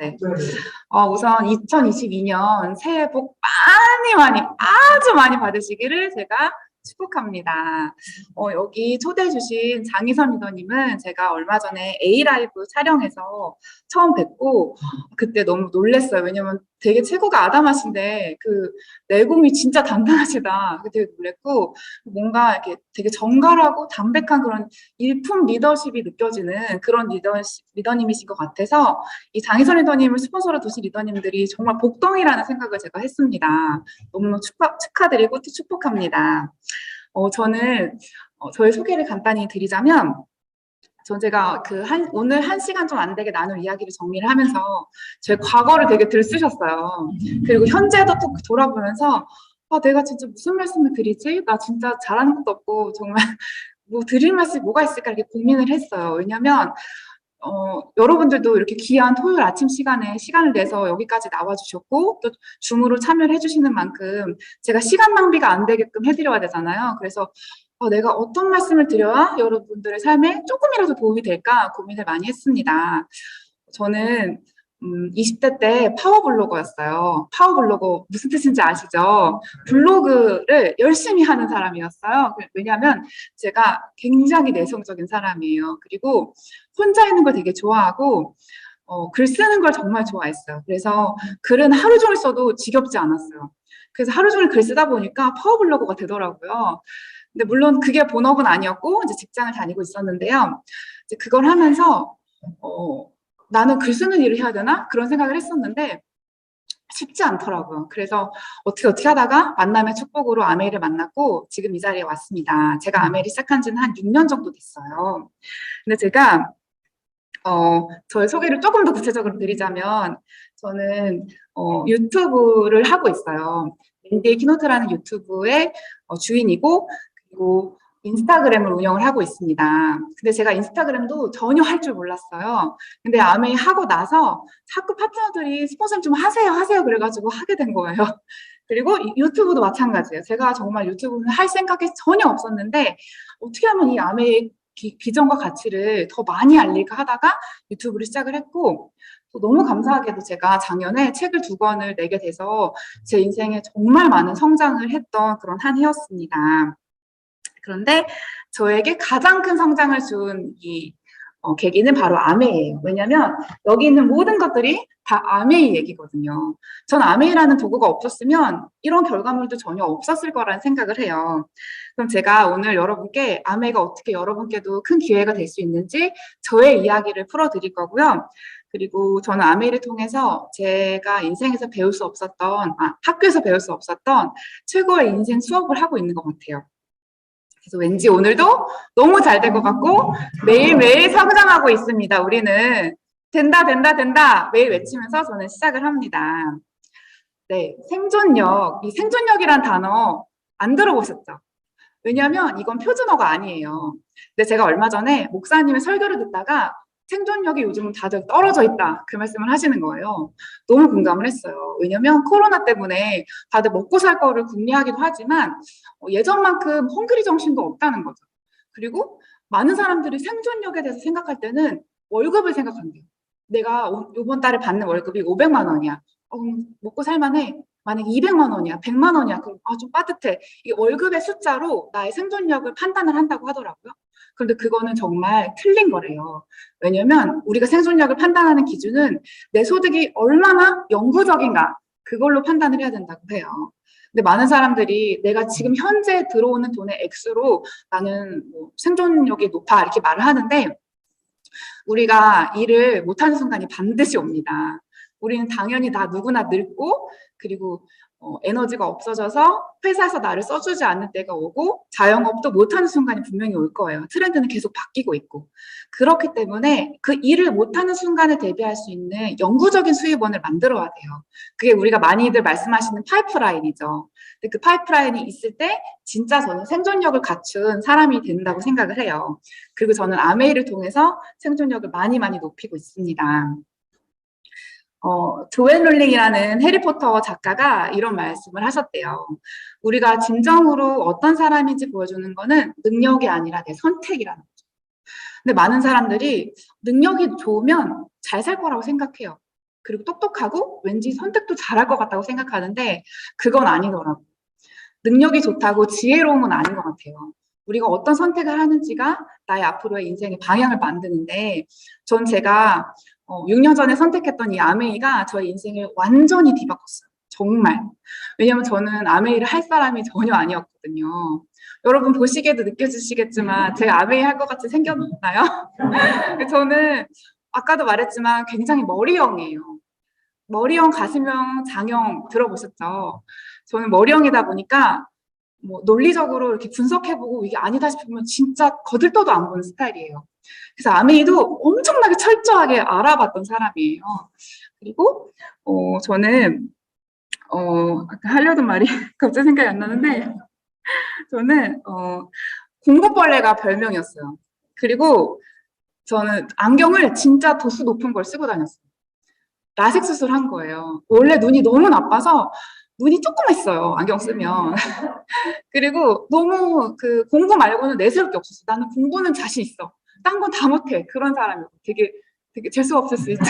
네. 우선 2022년 새해 복 많이 아주 많이 받으시기를 제가 축복합니다. 여기 초대해 주신 장희선 리더님은 제가 얼마 전에 A라이브 촬영해서 처음 뵙고 그때 너무 놀랐어요. 왜냐면 되게 체구가 아담하신데 그 내공이 진짜 단단하시다. 되게 놀랬고 뭔가 이렇게 되게 정갈하고 담백한 그런 일품 리더십이 느껴지는 그런 리더님이신 것 같아서 이 장희선 리더님을 스폰서로 두신 리더님들이 정말 복덩이라는 생각을 제가 했습니다. 너무 축하드리고 또 축복합니다. 저는 저의 소개를 간단히 드리자면 제가 오늘 1시간 좀 안 되게 나눌 이야기를 정리를 하면서 제 과거를 되게 들쑤셨어요. 그리고 현재도 또 돌아보면서 내가 진짜 무슨 말씀을 드리지? 나 진짜 잘하는 것도 없고 정말 뭐 드릴 말씀이 뭐가 있을까 이렇게 고민을 했어요. 왜냐면 여러분들도 이렇게 귀한 토요일 아침 시간에 시간을 내서 여기까지 나와주셨고, 또 줌으로 참여를 해주시는 만큼 제가 시간 낭비가 안 되게끔 해드려야 되잖아요. 그래서 내가 어떤 말씀을 드려야 여러분들의 삶에 조금이라도 도움이 될까 고민을 많이 했습니다. 저는 20대 때 파워블로거였어요. 파워블로거 무슨 뜻인지 아시죠? 블로그를 열심히 하는 사람이었어요. 왜냐하면 제가 굉장히 내성적인 사람이에요. 그리고 혼자 있는 걸 되게 좋아하고 글 쓰는 걸 정말 좋아했어요. 그래서 글은 하루 종일 써도 지겹지 않았어요. 그래서 하루 종일 글 쓰다 보니까 파워블로거가 되더라고요. 근데 물론 그게 본업은 아니었고 이제 직장을 다니고 있었는데요. 이제 그걸 하면서 나는 글 쓰는 일을 해야 되나? 그런 생각을 했었는데 쉽지 않더라고요. 그래서 어떻게 하다가 만남의 축복으로 아메이를 만났고 지금 이 자리에 왔습니다. 제가 아메이를 시작한 지는 한 6년 정도 됐어요. 근데 제가 저의 소개를 조금 더 구체적으로 드리자면 저는 유튜브를 하고 있어요. 랜디의 키노트라는 유튜브의 주인이고 그리고 인스타그램을 운영을 하고 있습니다. 근데 제가 인스타그램도 전혀 할 줄 몰랐어요. 근데 아메이 하고 나서 자꾸 파트너들이 스폰서 좀 하세요 그래가지고 하게 된 거예요. 그리고 유튜브도 마찬가지예요. 제가 정말 유튜브는 할 생각이 전혀 없었는데 어떻게 하면 이 아메이의 비전과 가치를 더 많이 알릴까 하다가 유튜브를 시작을 했고 또 너무 감사하게도 제가 작년에 책을 2권을 내게 돼서 제 인생에 정말 많은 성장을 했던 그런 한 해였습니다. 그런데 저에게 가장 큰 성장을 준 이 계기는 바로 아메이예요. 왜냐하면 여기 있는 모든 것들이 다 아메이 얘기거든요. 전 아메이라는 도구가 없었으면 이런 결과물도 전혀 없었을 거라는 생각을 해요. 그럼 제가 오늘 여러분께 아메이가 어떻게 여러분께도 큰 기회가 될 수 있는지 저의 이야기를 풀어드릴 거고요. 그리고 저는 아메이를 통해서 제가 인생에서 배울 수 없었던, 학교에서 배울 수 없었던 최고의 인생 수업을 하고 있는 것 같아요. 그래서 왠지 오늘도 너무 잘 될 것 같고 매일매일 성장하고 있습니다. 우리는 된다 매일 외치면서 저는 시작을 합니다. 네, 생존력. 이 생존력이란 단어 안 들어보셨죠? 왜냐하면 이건 표준어가 아니에요. 근데 제가 얼마 전에 목사님의 설교를 듣다가 생존력이 요즘은 다들 떨어져 있다. 그 말씀을 하시는 거예요. 너무 공감을 했어요. 왜냐면 코로나 때문에 다들 먹고 살 거를 궁리하기도 하지만 예전만큼 헝그리 정신도 없다는 거죠. 그리고 많은 사람들이 생존력에 대해서 생각할 때는 월급을 생각한대요. 내가 이번 달에 받는 월급이 500만 원이야. 먹고 살만해. 만약 200만 원이야, 100만 원이야. 그럼 좀 빠듯해. 이게 월급의 숫자로 나의 생존력을 판단을 한다고 하더라고요. 그런데 그거는 정말 틀린 거래요. 왜냐면 우리가 생존력을 판단하는 기준은 내 소득이 얼마나 영구적인가 그걸로 판단을 해야 된다고 해요. 근데 많은 사람들이 내가 지금 현재 들어오는 돈의 액수로 나는 뭐 생존력이 높아 이렇게 말을 하는데 우리가 일을 못하는 순간이 반드시 옵니다. 우리는 당연히 다 누구나 늙고 그리고 에너지가 없어져서 회사에서 나를 써주지 않는 때가 오고 자영업도 못하는 순간이 분명히 올 거예요. 트렌드는 계속 바뀌고 있고. 그렇기 때문에 그 일을 못하는 순간에 대비할 수 있는 영구적인 수입원을 만들어야 돼요. 그게 우리가 많이들 말씀하시는 파이프라인이죠. 근데 그 파이프라인이 있을 때 진짜 저는 생존력을 갖춘 사람이 된다고 생각을 해요. 그리고 저는 아메이를 통해서 생존력을 많이 높이고 있습니다. 조앤 롤링이라는 해리포터 작가가 이런 말씀을 하셨대요. 우리가 진정으로 어떤 사람인지 보여주는 거는 능력이 아니라 내 선택이라는 거죠. 근데 많은 사람들이 능력이 좋으면 잘 살 거라고 생각해요. 그리고 똑똑하고 왠지 선택도 잘할 것 같다고 생각하는데 그건 아니더라고요. 능력이 좋다고 지혜로움은 아닌 것 같아요. 우리가 어떤 선택을 하는지가 나의 앞으로의 인생의 방향을 만드는데 전 제가 6년 전에 선택했던 이 아메이가 저의 인생을 완전히 뒤바꿨어요. 정말. 왜냐면 저는 아메이를 할 사람이 전혀 아니었거든요. 여러분 보시기에도 느껴지시겠지만 제가 아메이 할 것 같이 생겼나요? 저는 아까도 말했지만 굉장히 머리형이에요. 머리형, 가슴형, 장형 들어보셨죠? 저는 머리형이다 보니까 뭐 논리적으로 이렇게 분석해보고 이게 아니다 싶으면 진짜 거들떠도 안 보는 스타일이에요. 그래서 아메이도 엄청나게 철저하게 알아봤던 사람이에요. 그리고 저는 아까 하려던 말이 갑자기 생각이 안 나는데 저는 공부벌레가 별명이었어요. 그리고 저는 안경을 진짜 도수 높은 걸 쓰고 다녔어요. 라식 수술한 거예요. 원래 눈이 너무 나빠서 눈이 조그맸어요. 안경 쓰면. 그리고 너무 그 공부 말고는 내세울 게 없었어. 나는 공부는 자신 있어. 딴 건 다 못해. 그런 사람이고 되게 재수 없을 수 있죠.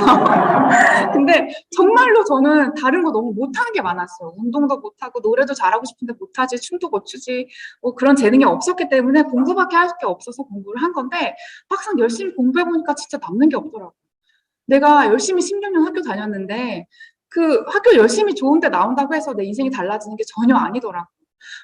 근데 정말로 저는 다른 거 너무 못하는 게 많았어요. 운동도 못하고 노래도 잘하고 싶은데 못하지, 춤도 못 추지, 뭐 그런 재능이 없었기 때문에 공부밖에 할 게 없어서 공부를 한 건데 막상 열심히 공부해 보니까 진짜 남는 게 없더라고요. 내가 열심히 16년 학교 다녔는데 그 학교 열심히 좋은데 나온다고 해서 내 인생이 달라지는 게 전혀 아니더라고요.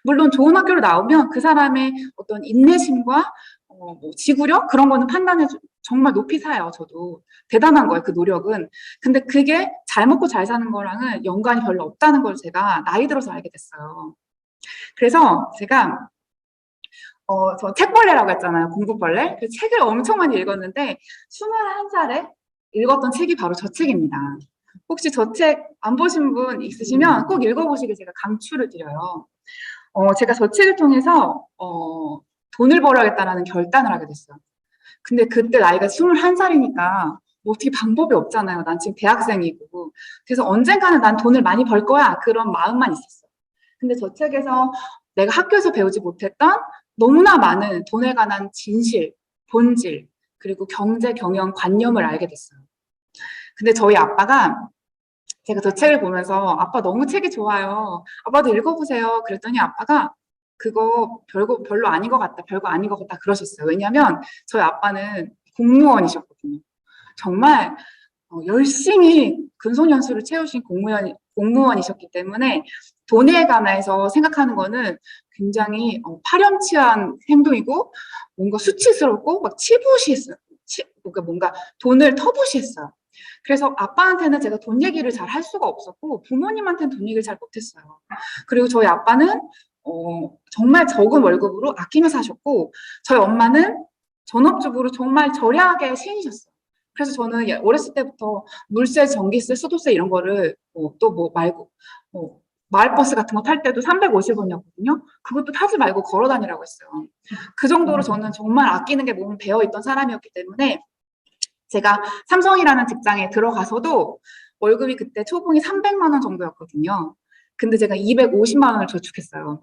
물론 좋은 학교를 나오면 그 사람의 어떤 인내심과 뭐 지구력 그런 거는 판단해 정말 높이 사요. 저도 대단한 거예요. 그 노력은. 근데 그게 잘 먹고 잘 사는 거랑은 연관이 별로 없다는 걸 제가 나이 들어서 알게 됐어요. 그래서 제가 저 책벌레라고 했잖아요. 공부벌레. 그 책을 엄청 많이 읽었는데 21살에 읽었던 책이 바로 저 책입니다. 혹시 저 책 안 보신 분 있으시면 꼭 읽어보시길 제가 강추를 드려요. 제가 저 책을 통해서 돈을 벌어야겠다라는 결단을 하게 됐어요. 근데 그때 나이가 21살이니까 뭐 어떻게 방법이 없잖아요. 난 지금 대학생이고. 그래서 언젠가는 난 돈을 많이 벌 거야. 그런 마음만 있었어요. 근데 저 책에서 내가 학교에서 배우지 못했던 너무나 많은 돈에 관한 진실, 본질, 그리고 경제, 경영, 관념을 알게 됐어요. 근데 저희 아빠가 제가 저 책을 보면서 아빠 너무 책이 좋아요. 아빠도 읽어보세요. 그랬더니 아빠가 그거 별로 아닌 것 같다. 별거 아닌 것 같다. 그러셨어요. 왜냐하면 저희 아빠는 공무원이셨거든요. 정말 열심히 근속연수를 채우신 공무원이셨기 때문에 돈에 관해서 생각하는 거는 굉장히 파렴치한 행동이고 뭔가 수치스럽고 막 치부시했어요. 그러니까 뭔가 돈을 터부시했어요. 그래서 아빠한테는 제가 돈 얘기를 잘 할 수가 없었고 부모님한테는 돈 얘기를 잘 못했어요. 그리고 저희 아빠는 정말 적은 월급으로 아끼며 사셨고 저희 엄마는 전업주부로 정말 절약의 신이셨어요. 그래서 저는 어렸을 때부터 물세, 전기세, 수도세 이런 거를 또 뭐 말고 마을버스 같은 거 탈 때도 350원이었거든요. 그것도 타지 말고 걸어 다니라고 했어요. 그 정도로 저는 정말 아끼는 게 몸에 배어 있던 사람이었기 때문에 제가 삼성이라는 직장에 들어가서도 월급이 그때 초봉이 300만 원 정도였거든요. 근데 제가 250만 원을 저축했어요.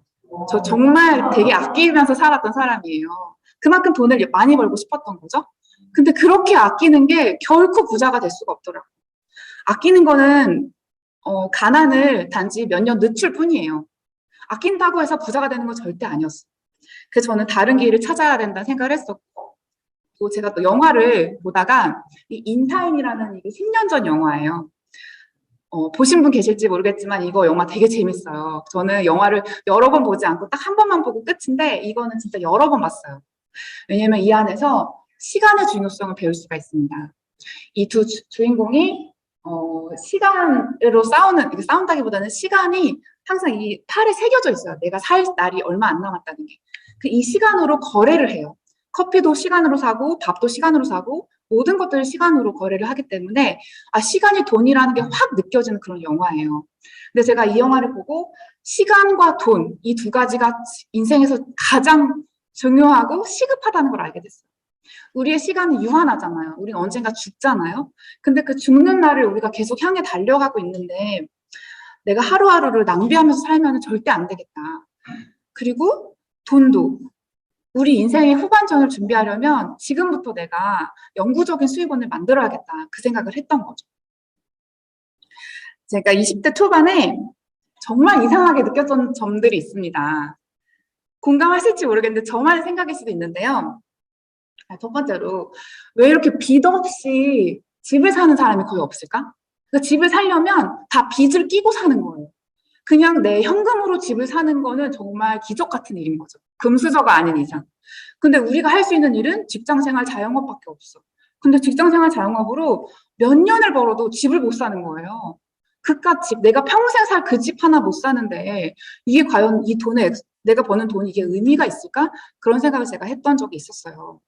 저 정말 되게 아끼면서 살았던 사람이에요. 그만큼 돈을 많이 벌고 싶었던 거죠. 근데 그렇게 아끼는 게 결코 부자가 될 수가 없더라고요. 아끼는 거는 가난을 단지 몇 년 늦출 뿐이에요. 아낀다고 해서 부자가 되는 건 절대 아니었어요. 그래서 저는 다른 길을 찾아야 된다는 생각을 했었고 또 제가 또 영화를 보다가 이 인타임이라는 이게 10년 전 영화예요. 보신 분 계실지 모르겠지만 이거 영화 되게 재밌어요. 저는 영화를 여러 번 보지 않고 딱 한 번만 보고 끝인데 이거는 진짜 여러 번 봤어요. 왜냐면 이 안에서 시간의 중요성을 배울 수가 있습니다. 이 두 주인공이 시간으로 싸운다기보다는 시간이 항상 이 팔에 새겨져 있어요. 내가 살 날이 얼마 안 남았다는 게. 이 시간으로 거래를 해요. 커피도 시간으로 사고 밥도 시간으로 사고 모든 것들을 시간으로 거래를 하기 때문에 시간이 돈이라는 게 확 느껴지는 그런 영화예요. 근데 제가 이 영화를 보고 시간과 돈, 이 두 가지가 인생에서 가장 중요하고 시급하다는 걸 알게 됐어요. 우리의 시간은 유한하잖아요. 우리는 언젠가 죽잖아요. 근데 그 죽는 날을 우리가 계속 향해 달려가고 있는데 내가 하루하루를 낭비하면서 살면 절대 안 되겠다. 그리고 돈도 우리 인생의 후반전을 준비하려면 지금부터 내가 영구적인 수익원을 만들어야겠다. 그 생각을 했던 거죠. 제가 20대 초반에 정말 이상하게 느꼈던 점들이 있습니다. 공감하실지 모르겠는데 저만의 생각일 수도 있는데요. 첫 번째로 왜 이렇게 빚 없이 집을 사는 사람이 거의 없을까? 그러니까 집을 살려면 다 빚을 끼고 사는 거예요. 그냥 내 현금으로 집을 사는 거는 정말 기적 같은 일인 거죠. 금수저가 아닌 이상. 근데 우리가 할 수 있는 일은 직장생활 자영업밖에 없어. 근데 직장생활 자영업으로 몇 년을 벌어도 집을 못 사는 거예요. 그깟 집, 내가 평생 살 그 집 하나 못 사는데 이게 과연 이 돈에 내가 버는 돈이 이게 의미가 있을까? 그런 생각을 제가 했던 적이 있었어요.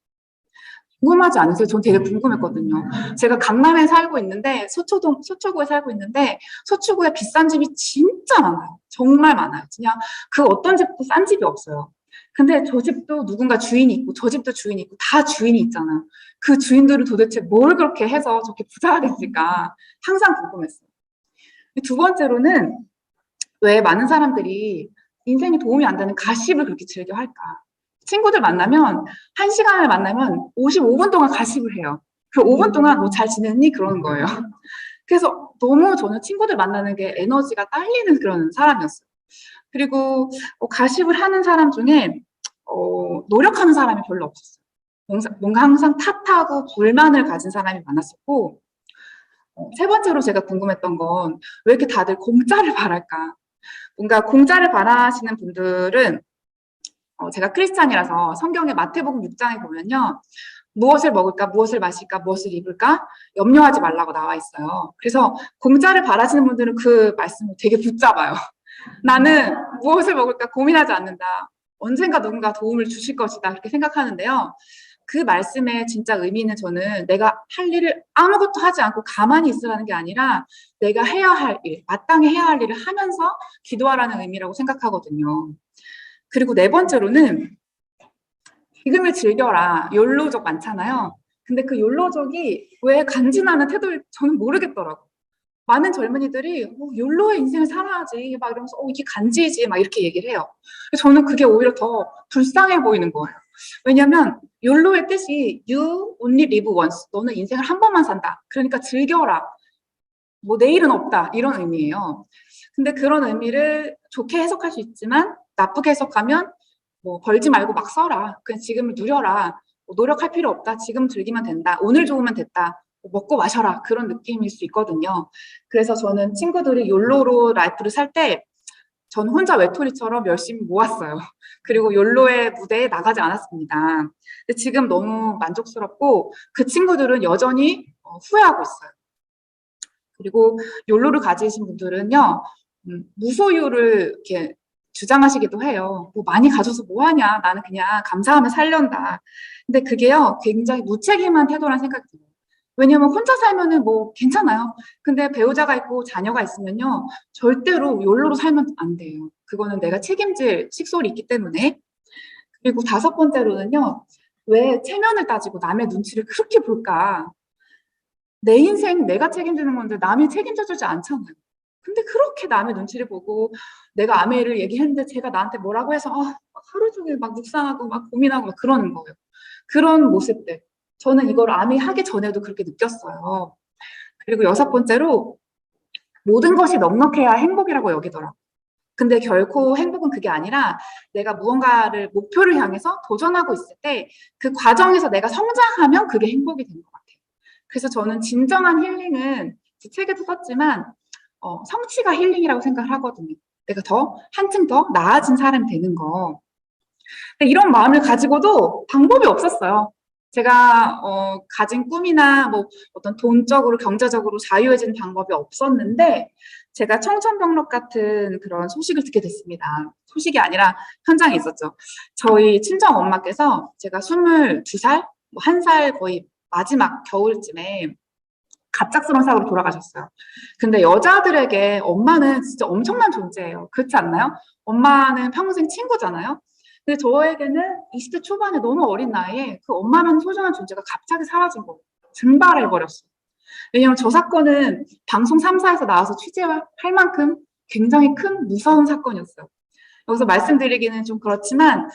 궁금하지 않으세요? 전 되게 궁금했거든요. 제가 강남에 살고 있는데 서초구에 살고 있는데 서초구에 비싼 집이 진짜 많아요. 정말 많아요. 그냥 그 어떤 집도 싼 집이 없어요. 근데 저 집도 누군가 주인이 있고 저 집도 주인이 있고 다 주인이 있잖아요. 그 주인들은 도대체 뭘 그렇게 해서 저렇게 부자가 됐을까 항상 궁금했어요. 두 번째로는 왜 많은 사람들이 인생에 도움이 안 되는 가십을 그렇게 즐겨 할까? 친구들 만나면 1시간을 만나면 55분 동안 가십을 해요. 그 5분 동안 뭐 잘 지냈니? 그러는 거예요. 그래서 너무 저는 친구들 만나는 게 에너지가 딸리는 그런 사람이었어요. 그리고 가십을 하는 사람 중에 노력하는 사람이 별로 없었어요. 뭔가 항상 탓하고 불만을 가진 사람이 많았었고 세 번째로 제가 궁금했던 건 왜 이렇게 다들 공짜를 바랄까? 뭔가 공짜를 바라시는 분들은 제가 크리스찬이라서 성경의 마태복음 6장에 보면요. 무엇을 먹을까, 무엇을 마실까, 무엇을 입을까 염려하지 말라고 나와 있어요. 그래서 공짜를 바라시는 분들은 그 말씀을 되게 붙잡아요. 나는 무엇을 먹을까 고민하지 않는다. 언젠가 누군가 도움을 주실 것이다. 그렇게 생각하는데요. 그 말씀의 진짜 의미는 저는 내가 할 일을 아무것도 하지 않고 가만히 있으라는 게 아니라 내가 해야 할 일, 마땅히 해야 할 일을 하면서 기도하라는 의미라고 생각하거든요. 그리고 네 번째로는 지금을 즐겨라. 욜로족 많잖아요. 근데 그 욜로족이 왜 간지나는 태도를 저는 모르겠더라고요. 많은 젊은이들이 욜로의 인생을 살아야지 막 이러면서 이게 간지지 막 이렇게 얘기를 해요. 저는 그게 오히려 더 불쌍해 보이는 거예요. 왜냐면 욜로의 뜻이 You only live once. 너는 인생을 한 번만 산다. 그러니까 즐겨라. 뭐 내일은 없다. 이런 의미예요. 근데 그런 의미를 좋게 해석할 수 있지만 나쁘게 해석하면 뭐 벌지 말고 막 써라. 그냥 지금을 누려라. 뭐 노력할 필요 없다. 지금 즐기면 된다. 오늘 좋으면 됐다. 먹고 마셔라. 그런 느낌일 수 있거든요. 그래서 저는 친구들이 욜로로 라이프를 살 때 전 혼자 외톨이처럼 열심히 모았어요. 그리고 욜로의 무대에 나가지 않았습니다. 근데 지금 너무 만족스럽고 그 친구들은 여전히 후회하고 있어요. 그리고 욜로를 가지신 분들은요, 무소유를 이렇게 주장하시기도 해요. 뭐 많이 가져서 뭐하냐. 나는 그냥 감사하며 살련다. 근데 그게요, 굉장히 무책임한 태도라는 생각이 들어요. 왜냐면 혼자 살면은 뭐 괜찮아요. 근데 배우자가 있고 자녀가 있으면요, 절대로 욜로로 살면 안 돼요. 그거는 내가 책임질 식솔이 있기 때문에. 그리고 다섯 번째로는요, 왜 체면을 따지고 남의 눈치를 그렇게 볼까? 내 인생 내가 책임지는 건데 남이 책임져주지 않잖아요. 근데 그렇게 남의 눈치를 보고 내가 아메이를 얘기했는데 제가 나한테 뭐라고 해서 하루 종일 막 묵상하고 막 고민하고 막 그러는 거예요. 그런 모습들. 저는 이걸 아메이 하기 전에도 그렇게 느꼈어요. 그리고 여섯 번째로 모든 것이 넉넉해야 행복이라고 여기더라고요. 근데 결코 행복은 그게 아니라 내가 무언가를 목표를 향해서 도전하고 있을 때 그 과정에서 내가 성장하면 그게 행복이 되는 것 같아요. 그래서 저는 진정한 힐링은 제 책에도 썼지만 성취가 힐링이라고 생각을 하거든요. 내가 한층 더 나아진 사람이 되는 거. 근데 이런 마음을 가지고도 방법이 없었어요. 제가 가진 꿈이나 뭐 어떤 돈적으로 경제적으로 자유해진 방법이 없었는데 제가 청천벽력 같은 그런 소식을 듣게 됐습니다. 소식이 아니라 현장에 있었죠. 저희 친정 엄마께서 제가 22살, 뭐 1살 거의 마지막 겨울쯤에 갑작스러운 사고로 돌아가셨어요. 근데 여자들에게 엄마는 진짜 엄청난 존재예요. 그렇지 않나요? 엄마는 평생 친구잖아요. 근데 저에게는 20대 초반에 너무 어린 나이에 그 엄마라는 소중한 존재가 갑자기 사라진 거예요. 증발해버렸어요. 왜냐면 저 사건은 방송 3사에서 나와서 취재할 만큼 굉장히 큰 무서운 사건이었어요. 여기서 말씀드리기는 좀 그렇지만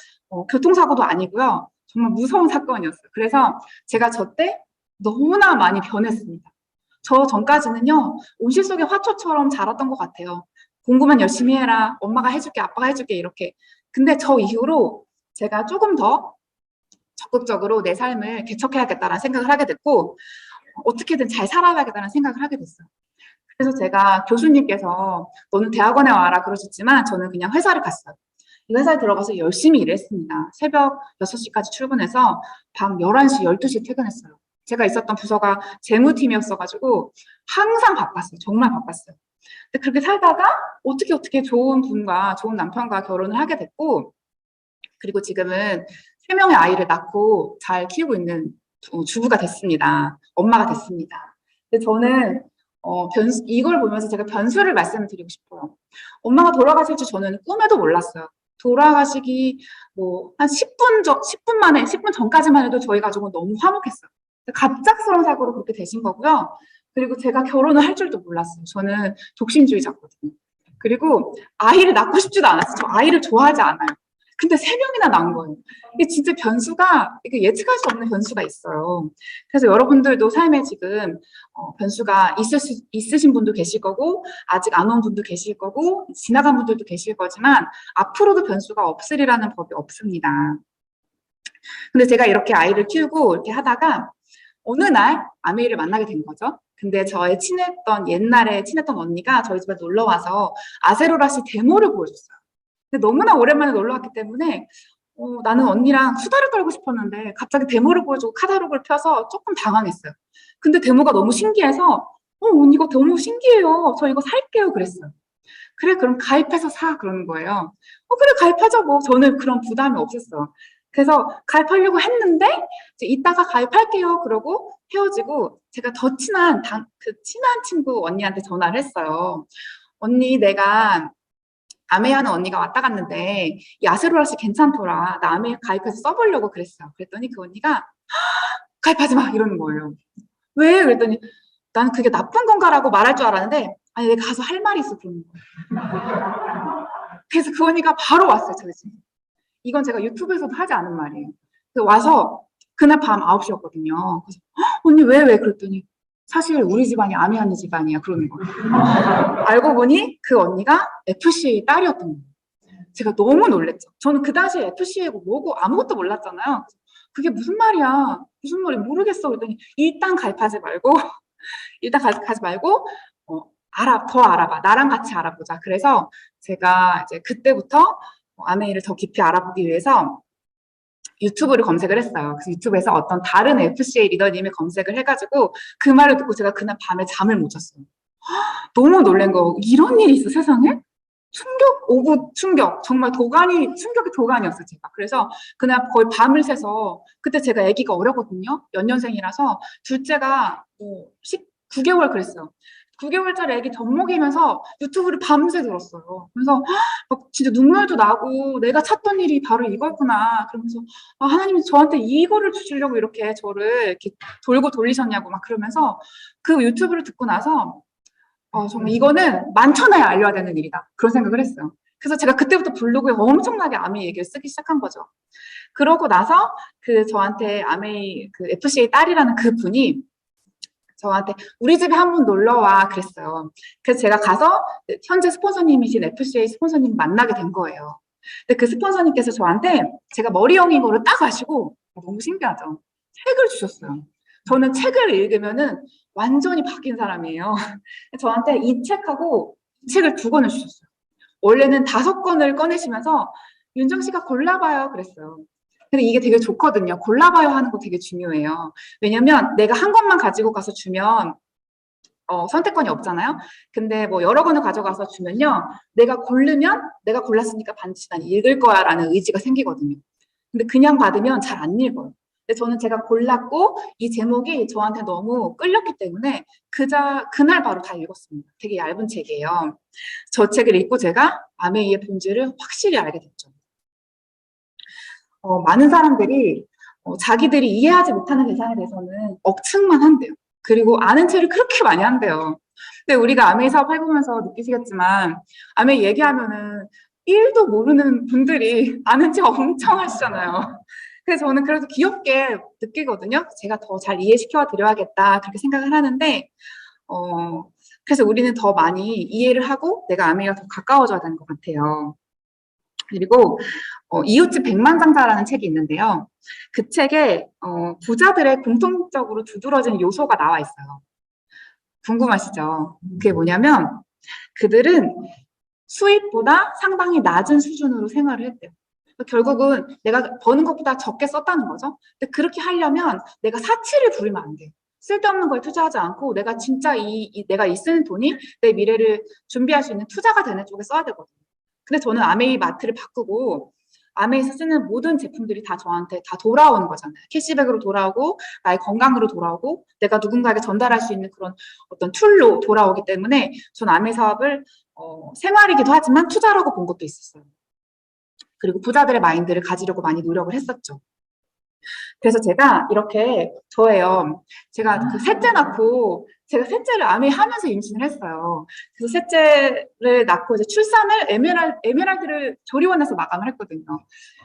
교통사고도 아니고요. 정말 무서운 사건이었어요. 그래서 제가 저 때 너무나 많이 변했습니다. 저 전까지는요, 온실 속의 화초처럼 자랐던 것 같아요. 공부만 열심히 해라. 엄마가 해줄게, 아빠가 해줄게, 이렇게. 근데 저 이후로 제가 조금 더 적극적으로 내 삶을 개척해야겠다라는 생각을 하게 됐고, 어떻게든 잘 살아가야겠다는 생각을 하게 됐어요. 그래서 제가 교수님께서 너는 대학원에 와라 그러셨지만 저는 그냥 회사를 갔어요. 이 회사에 들어가서 열심히 일했습니다. 새벽 6시까지 출근해서 밤 11시, 12시 퇴근했어요. 제가 있었던 부서가 재무팀이었어가지고 항상 바빴어요. 정말 바빴어요. 근데 그렇게 살다가 어떻게 좋은 분과 좋은 남편과 결혼을 하게 됐고, 그리고 지금은 3명의 아이를 낳고 잘 키우고 있는 주부가 됐습니다. 엄마가 됐습니다. 근데 저는 이걸 보면서 제가 변수를 말씀드리고 싶어요. 엄마가 돌아가실 줄 저는 꿈에도 몰랐어요. 돌아가시기 한 10분 만에, 10분 전까지만 해도 저희 가족은 너무 화목했어요. 갑작스러운 사고로 그렇게 되신 거고요. 그리고 제가 결혼을 할 줄도 몰랐어요. 저는 독신주의자거든요. 그리고 아이를 낳고 싶지도 않았어요. 저 아이를 좋아하지 않아요. 근데 3명이나 낳은 거예요. 이게 진짜 변수가, 이게 예측할 수 없는 변수가 있어요. 그래서 여러분들도 삶에 지금 변수가 있으신 분도 계실 거고, 아직 안 온 분도 계실 거고, 지나간 분들도 계실 거지만, 앞으로도 변수가 없으리라는 법이 없습니다. 근데 제가 이렇게 아이를 키우고 이렇게 하다가, 어느 날 아메이를 만나게 된 거죠. 근데 저의 옛날에 친했던 언니가 저희 집에 놀러 와서 아세로라시 데모를 보여줬어요. 근데 너무나 오랜만에 놀러 왔기 때문에 나는 언니랑 수다를 떨고 싶었는데 갑자기 데모를 보여주고 카탈로그를 펴서 조금 당황했어요. 근데 데모가 너무 신기해서 언니 이거 너무 신기해요. 저 이거 살게요. 그랬어요. 그래, 그럼 가입해서 사. 그러는 거예요. 그래, 가입하자. 뭐 저는 그런 부담이 없었어요. 그래서 가입하려고 했는데 이제 이따가 가입할게요. 그러고 헤어지고 제가 더 친한 친한 친구 언니한테 전화를 했어요. 언니, 내가 아메이하는 언니가 왔다 갔는데 이 아세로라씨 괜찮더라. 나 아메이 가입해서 써보려고 그랬어. 그랬더니 그 언니가 가입하지 마 이러는 거예요. 왜? 그랬더니 나는 그게 나쁜 건가라고 말할 줄 알았는데 아니 내가 가서 할 말이 있어 그러는 거예요. 그래서 그 언니가 바로 왔어요. 저희 집. 이건 제가 유튜브에서도 하지 않은 말이에요. 그래서 와서 그날 밤 9시였거든요. 그래서 언니 왜? 그랬더니 사실 우리 집안이 아메하는 집안이야 그러는 거예요. 알고 보니 그 언니가 FC 딸이었던 거예요. 제가 너무 놀랬죠. 저는 그 당시에 FCA고 뭐고 아무것도 몰랐잖아요. 그게 무슨 말이야? 무슨 말이 모르겠어. 그랬더니 일단 가입하지 말고 일단 가지 말고 더 알아봐. 나랑 같이 알아보자. 그래서 제가 이제 그때부터 아메이를 더 깊이 알아보기 위해서 유튜브를 검색을 했어요. 그래서 유튜브에서 어떤 다른 FCA 리더님의 검색을 해가지고 그 말을 듣고 제가 그날 밤에 잠을 못 잤어요. 너무 놀란 거. 이런 일이 있어 세상에? 오브 충격. 정말 충격의 도가니였어요, 제가. 그래서 그날 거의 밤을 새서, 그때 제가 아기가 어렸거든요. 연년생이라서, 둘째가 9개월 그랬어요. 9개월짜리 아기 젖 먹이면서 유튜브를 밤새 들었어요. 그래서 막 진짜 눈물도 나고 내가 찾던 일이 바로 이거였구나. 그러면서 하나님이 저한테 이거를 주시려고 이렇게 저를 이렇게 돌고 돌리셨냐고 막 그러면서 그 유튜브를 듣고 나서 정말 이거는 만천하에 알려야 되는 일이다. 그런 생각을 했어요. 그래서 제가 그때부터 블로그에 엄청나게 아메이 얘기를 쓰기 시작한 거죠. 그러고 나서 저한테 아메이 FCA 딸이라는 그 분이 저한테 우리 집에 한번 놀러 와 그랬어요. 그래서 제가 가서 현재 스폰서님이신 FCA 스폰서님 만나게 된 거예요. 근데 그 스폰서님께서 저한테 제가 머리형인 거를 딱 아시고 너무 신기하죠. 책을 주셨어요. 저는 책을 읽으면은 완전히 바뀐 사람이에요. 저한테 이 책하고 이 책을 2권을 주셨어요. 원래는 5권을 꺼내시면서 윤정 씨가 골라봐요 그랬어요. 근데 이게 되게 좋거든요. 골라봐요 하는 거 되게 중요해요. 왜냐면 내가 한 권만 가지고 가서 주면 선택권이 없잖아요. 근데 뭐 여러 권을 가져가서 주면요. 내가 골랐으니까 반드시 난 읽을 거야 라는 의지가 생기거든요. 근데 그냥 받으면 잘 안 읽어요. 근데 저는 제가 골랐고 이 제목이 저한테 너무 끌렸기 때문에 그날 바로 다 읽었습니다. 되게 얇은 책이에요. 저 책을 읽고 제가 아메이의 본질을 확실히 알게 됐죠. 많은 사람들이 자기들이 이해하지 못하는 대상에 대해서는 억측만 한대요. 그리고 아는 체를 그렇게 많이 한대요. 근데 우리가 아메이 사업 해보면서 느끼시겠지만 아메이 얘기하면은 1도 모르는 분들이 아는 체 엄청 하시잖아요. 그래서 저는 그래도 귀엽게 느끼거든요. 제가 더 잘 이해시켜 드려야겠다 그렇게 생각을 하는데 어, 그래서 우리는 더 많이 이해를 하고 내가 아메이와 더 가까워져야 되는 것 같아요. 그리고 이웃집 백만장자라는 책이 있는데요. 그 책에 부자들의 공통적으로 두드러진 요소가 나와 있어요. 궁금하시죠? 그게 뭐냐면 그들은 수입보다 상당히 낮은 수준으로 생활을 했대요. 결국은 내가 버는 것보다 적게 썼다는 거죠. 근데 그렇게 하려면 내가 사치를 부리면 안 돼요. 쓸데없는 거에 투자하지 않고 내가 진짜 내가 이 쓰는 돈이 내 미래를 준비할 수 있는 투자가 되는 쪽에 써야 되거든요. 근데 저는 아메이 마트를 바꾸고 아메이에서 쓰는 모든 제품들이 다 저한테 다 돌아오는 거잖아요. 캐시백으로 돌아오고 나의 건강으로 돌아오고 내가 누군가에게 전달할 수 있는 그런 어떤 툴로 돌아오기 때문에 전 아메이 사업을 생활이기도 하지만 투자라고 본 것도 있었어요. 그리고 부자들의 마인드를 가지려고 많이 노력을 했었죠. 그래서 제가 이렇게 저예요. 제가 그 셋째 낳고 제가 셋째를 아메 하면서 임신을 했어요. 그래서 셋째를 낳고 이제 출산을 에메랄드를 조리원에서 마감을 했거든요.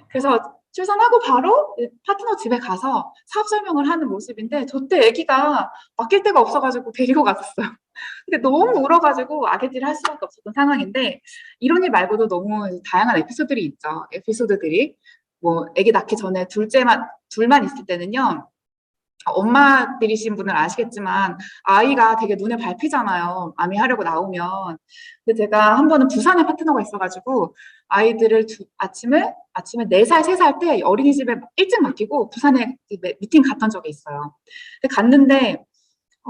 그래서 출산하고 바로 파트너 집에 가서 사업 설명을 하는 모습인데 저 때 아기가 맡길 데가 없어가지고 데리고 갔었어요. 근데 너무 울어가지고 아기질을 할 수밖에 없었던 상황인데 이런 일 말고도 너무 다양한 에피소드들이 있죠. 에피소드들이 뭐 아기 낳기 전에 둘만 있을 때는요. 엄마들이신 분은 아시겠지만 아이가 되게 눈에 밟히잖아요. 아미 하려고 나오면. 근데 제가 한 번은 부산에 파트너가 있어가지고 아이들을 아침에 4살, 3살 때 어린이집에 일찍 맡기고 부산에 미팅 갔던 적이 있어요. 근데 갔는데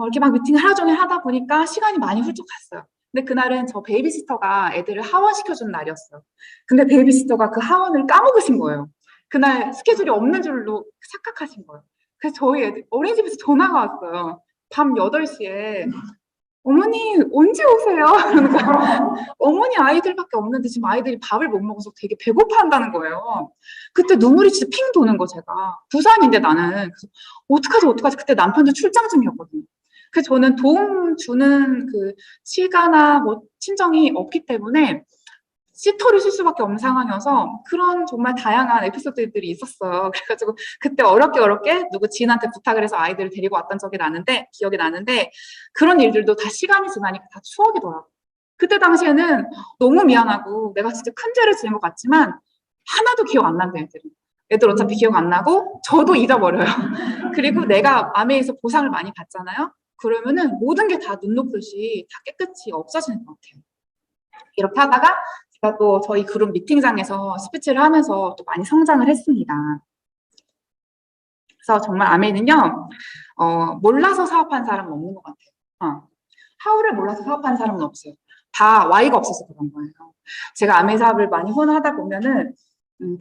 이렇게 막 미팅을 하루 종일 하다 보니까 시간이 많이 훌쩍 갔어요. 근데 그날은 저 베이비시터가 애들을 하원시켜준 날이었어요. 근데 베이비시터가 그 하원을 까먹으신 거예요. 그날 스케줄이 없는 줄로 착각하신 거예요. 그래서 저희 애들 어린이집에서 전화가 왔어요. 밤 8시에 어머니 언제 오세요? 어머니 아이들밖에 없는데 지금 아이들이 밥을 못 먹어서 되게 배고파한다는 거예요. 그때 눈물이 진짜 핑 도는 거 제가. 부산인데 나는. 그래서 어떡하지? 그때 남편도 출장 중이었거든요. 그래서 저는 도움 주는 그 시가나 뭐 친정이 없기 때문에 시터를 쓸 수밖에 없는 상황이어서 그런 정말 다양한 에피소드들이 있었어요. 그래가지고 그때 어렵게 누구 지인한테 부탁을 해서 아이들을 데리고 왔던 기억이 나는데 그런 일들도 다 시간이 지나니까 다 추억이더라고요. 그때 당시에는 너무 미안하고 내가 진짜 큰 죄를 지은 것 같지만 하나도 기억 안 난다 애들은. 애들 어차피 기억 안 나고 저도 잊어버려요. 그리고 내가 아메에서 보상을 많이 받잖아요. 그러면은 모든 게 다 눈 녹듯이 다 깨끗이 없어지는 것 같아요. 이렇게 하다가 제가 또 저희 그룹 미팅장에서 스피치를 하면서 또 많이 성장을 했습니다. 그래서 정말 아메는요, 몰라서 사업한 사람은 없는 것 같아요. 하우를 몰라서 사업한 사람은 없어요. 다 Y가 없어서 그런 거예요. 제가 아메 사업을 많이 혼하다 보면은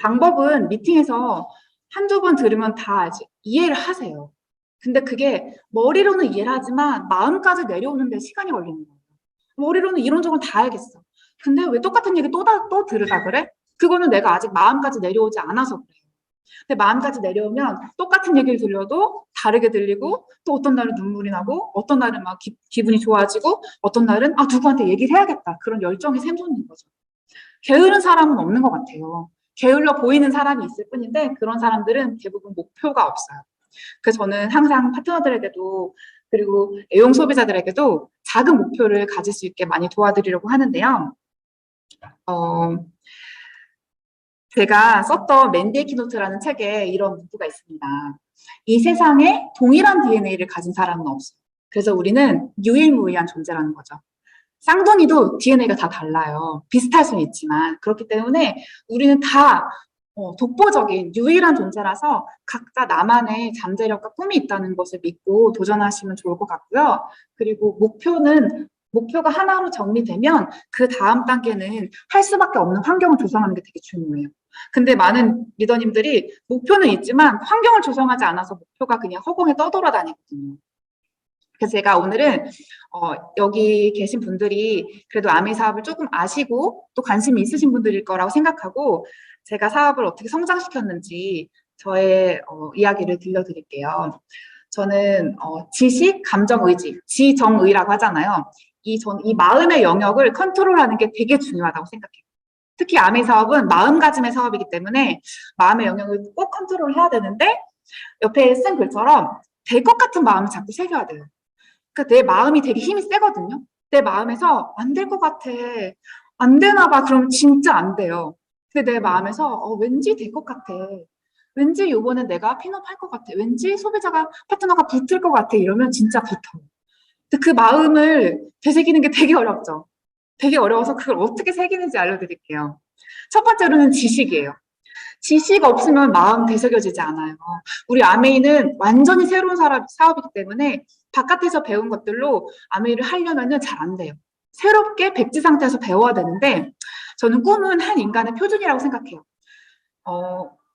방법은 미팅에서 한두 번 들으면 다 이해를 하세요. 근데 그게 머리로는 이해를 하지만 마음까지 내려오는데 시간이 걸리는 거예요. 머리로는 이론적으로 다 알겠어. 근데 왜 똑같은 얘기 또 들으라 그래? 그거는 내가 아직 마음까지 내려오지 않아서 그래요. 근데 마음까지 내려오면 똑같은 얘기를 들려도 다르게 들리고 또 어떤 날은 눈물이 나고 어떤 날은 막 기분이 좋아지고 어떤 날은 누구한테 얘기를 해야겠다. 그런 열정이 샘솟는 거죠. 게으른 사람은 없는 것 같아요. 게을러 보이는 사람이 있을 뿐인데 그런 사람들은 대부분 목표가 없어요. 그래서 저는 항상 파트너들에게도 그리고 애용 소비자들에게도 작은 목표를 가질 수 있게 많이 도와드리려고 하는데요. 제가 썼던 맨디의 키노트라는 책에 이런 문구가 있습니다. 이 세상에 동일한 DNA를 가진 사람은 없어요. 그래서 우리는 유일무이한 존재라는 거죠. 쌍둥이도 DNA가 다 달라요. 비슷할 수는 있지만 그렇기 때문에 우리는 다 독보적인 유일한 존재라서 각자 나만의 잠재력과 꿈이 있다는 것을 믿고 도전하시면 좋을 것 같고요. 그리고 목표가 하나로 정리되면 그 다음 단계는 할 수밖에 없는 환경을 조성하는 게 되게 중요해요. 근데 많은 리더님들이 목표는 있지만 환경을 조성하지 않아서 목표가 그냥 허공에 떠돌아다니거든요. 그래서 제가 오늘은 여기 계신 분들이 그래도 아미 사업을 조금 아시고 또 관심이 있으신 분들일 거라고 생각하고 제가 사업을 어떻게 성장시켰는지 저의 이야기를 들려드릴게요. 저는 지식, 감정, 의지, 지정의라고 하잖아요. 이 마음의 영역을 컨트롤하는 게 되게 중요하다고 생각해요. 특히 아미 사업은 마음가짐의 사업이기 때문에 마음의 영역을 꼭 컨트롤해야 되는데 옆에 쓴 글처럼 될 것 같은 마음을 자꾸 새겨야 돼요. 그러니까 내 마음이 되게 힘이 세거든요. 내 마음에서 안 될 것 같아. 안 되나 봐. 그럼 진짜 안 돼요. 근데 내 마음에서 왠지 될 것 같아. 왠지 요번에 내가 핀업할 것 같아. 왠지 소비자가 파트너가 붙을 것 같아. 이러면 진짜 붙어요. 근데 그 마음을 되새기는 게 되게 어렵죠. 되게 어려워서 그걸 어떻게 새기는지 알려드릴게요. 첫 번째로는 지식이에요. 지식 없으면 마음 되새겨지지 않아요. 우리 아메이는 완전히 새로운 사업이기 때문에 바깥에서 배운 것들로 아메이를 하려면은 잘 안 돼요. 새롭게 백지 상태에서 배워야 되는데 저는 꿈은 한 인간의 표준이라고 생각해요.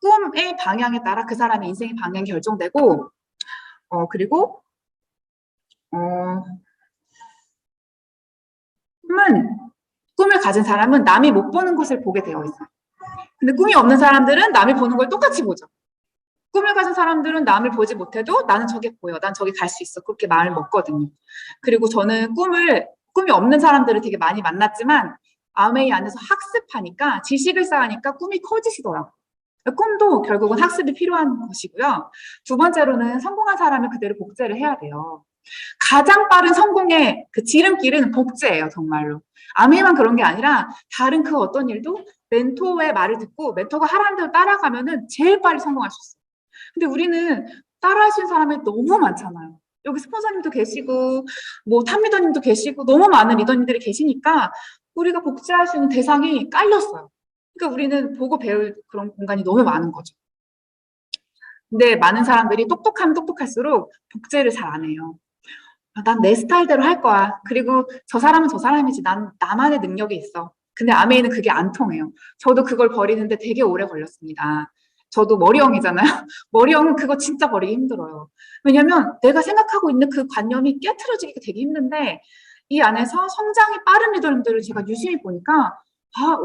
꿈의 방향에 따라 그 사람의 인생의 방향이 결정되고 그리고 어, 꿈을 가진 사람은 남이 못 보는 것을 보게 되어 있어요. 근데 꿈이 없는 사람들은 남이 보는 걸 똑같이 보죠. 꿈을 가진 사람들은 남을 보지 못해도 나는 저게 보여. 난 저기 갈 수 있어. 그렇게 마음을 먹거든요. 그리고 저는 꿈이 없는 사람들을 되게 많이 만났지만 아메이 안에서 학습하니까 지식을 쌓으니까 꿈이 커지시더라고요. 꿈도 결국은 학습이 필요한 것이고요. 두 번째로는 성공한 사람을 그대로 복제를 해야 돼요. 가장 빠른 성공의 그 지름길은 복제예요, 정말로. 아메이만 그런 게 아니라 다른 그 어떤 일도 멘토의 말을 듣고 멘토가 하라는 대로 따라가면은 제일 빨리 성공할 수 있어요. 근데 우리는 따라할 수 있는 사람이 너무 많잖아요. 여기 스폰서님도 계시고, 뭐 탑리더님도 계시고, 너무 많은 리더님들이 계시니까 우리가 복제할 수 있는 대상이 깔렸어요. 그러니까 우리는 보고 배울 그런 공간이 너무 많은 거죠. 근데 많은 사람들이 똑똑하면 똑똑할수록 복제를 잘 안 해요. 난 내 스타일대로 할 거야. 그리고 저 사람은 저 사람이지. 난 나만의 능력이 있어. 근데 아메이는 그게 안 통해요. 저도 그걸 버리는데 되게 오래 걸렸습니다. 저도 머리형이잖아요. 머리형은 그거 진짜 버리기 힘들어요. 왜냐면 내가 생각하고 있는 그 관념이 깨트려지기가 되게 힘든데 이 안에서 성장이 빠른 리더님들을 제가 유심히 보니까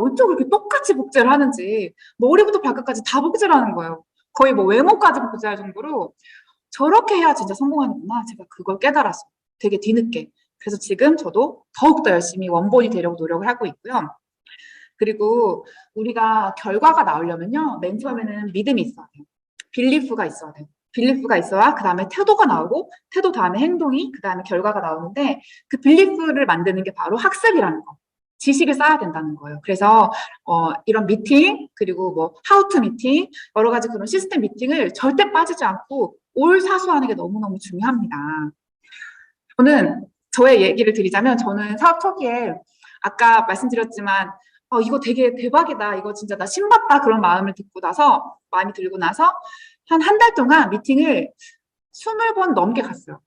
어쩜 그렇게 똑같이 복제를 하는지 머리부터 발끝까지 다 복제를 하는 거예요. 거의 뭐 외모까지 복제할 정도로 저렇게 해야 진짜 성공하는구나. 제가 그걸 깨달았어요. 되게 뒤늦게. 그래서 지금 저도 더욱더 열심히 원본이 되려고 노력을 하고 있고요. 그리고 우리가 결과가 나오려면요. 맨 처음에는 믿음이 있어야 돼요. 빌리프가 있어야 돼요. 빌리프가 있어야 그 다음에 태도가 나오고 태도 다음에 행동이 그 다음에 결과가 나오는데 그 빌리프를 만드는 게 바로 학습이라는 거. 지식을 쌓아야 된다는 거예요. 그래서 이런 미팅 그리고 뭐 하우투 미팅 여러 가지 그런 시스템 미팅을 절대 빠지지 않고 올사수하는 게 너무너무 중요합니다. 저는 저의 얘기를 드리자면 저는 사업 초기에 아까 말씀드렸지만 이거 되게 대박이다. 이거 진짜 나 신봤다. 그런 마음이 들고 나서 한 달 동안 미팅을 20번 넘게 갔어요.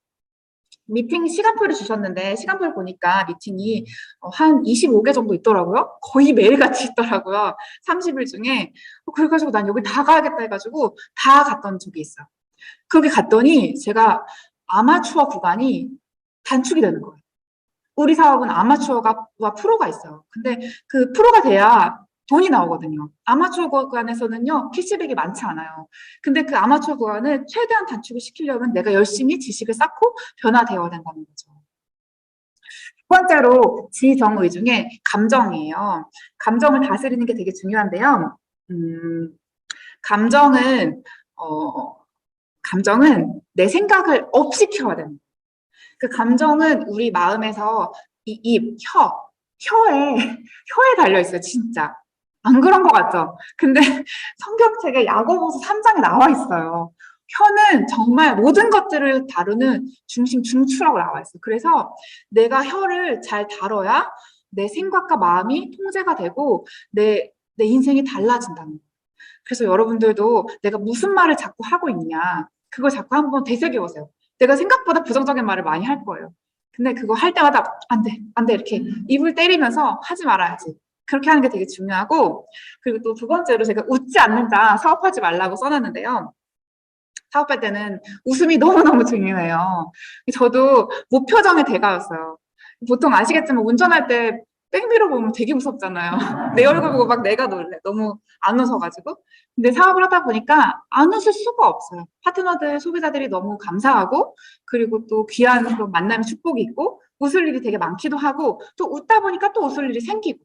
미팅 시간표를 주셨는데 시간표를 보니까 미팅이 한 25개 정도 있더라고요. 거의 매일같이 있더라고요. 30일 중에. 그래가지고 난 여기 다 가야겠다 해가지고 다 갔던 적이 있어요. 거기 갔더니 제가 아마추어 구간이 단축이 되는 거예요. 우리 사업은 아마추어가 프로가 있어요. 근데 그 프로가 돼야 돈이 나오거든요. 아마추어 구간에서는요, 캐시백이 많지 않아요. 근데 그 아마추어 구간을 최대한 단축을 시키려면 내가 열심히 지식을 쌓고 변화되어야 된다는 거죠. 두 번째로 지정의 중에 감정이에요. 감정을 다스리는 게 되게 중요한데요. 감정은 내 생각을 업시켜야 됩니다. 그 감정은 우리 마음에서 이 입, 혀에 달려 있어요, 진짜. 안 그런 것 같죠? 근데 성경책에 야고보서 3장에 나와 있어요. 혀는 정말 모든 것들을 다루는 중추라고 나와 있어요. 그래서 내가 혀를 잘 다뤄야 내 생각과 마음이 통제가 되고 내 인생이 달라진다는 거예요. 그래서 여러분들도 내가 무슨 말을 자꾸 하고 있냐, 그걸 자꾸 한번 되새겨 보세요. 내가 생각보다 부정적인 말을 많이 할 거예요. 근데 그거 할 때마다 안 돼, 이렇게 입을 때리면서 하지 말아야지. 그렇게 하는 게 되게 중요하고, 그리고 또 두 번째로 제가 웃지 않는 자 사업하지 말라고 써놨는데요. 사업할 때는 웃음이 너무너무 중요해요. 저도 무표정의 대가였어요. 보통 아시겠지만 운전할 때 뺑비로 보면 되게 무섭잖아요. 내 얼굴 보고 막 내가 놀래. 너무 안 웃어가지고. 근데 사업을 하다 보니까 안 웃을 수가 없어요. 파트너들, 소비자들이 너무 감사하고, 그리고 또 귀한 그런 만남의 축복이 있고, 웃을 일이 되게 많기도 하고, 또 웃다 보니까 또 웃을 일이 생기고,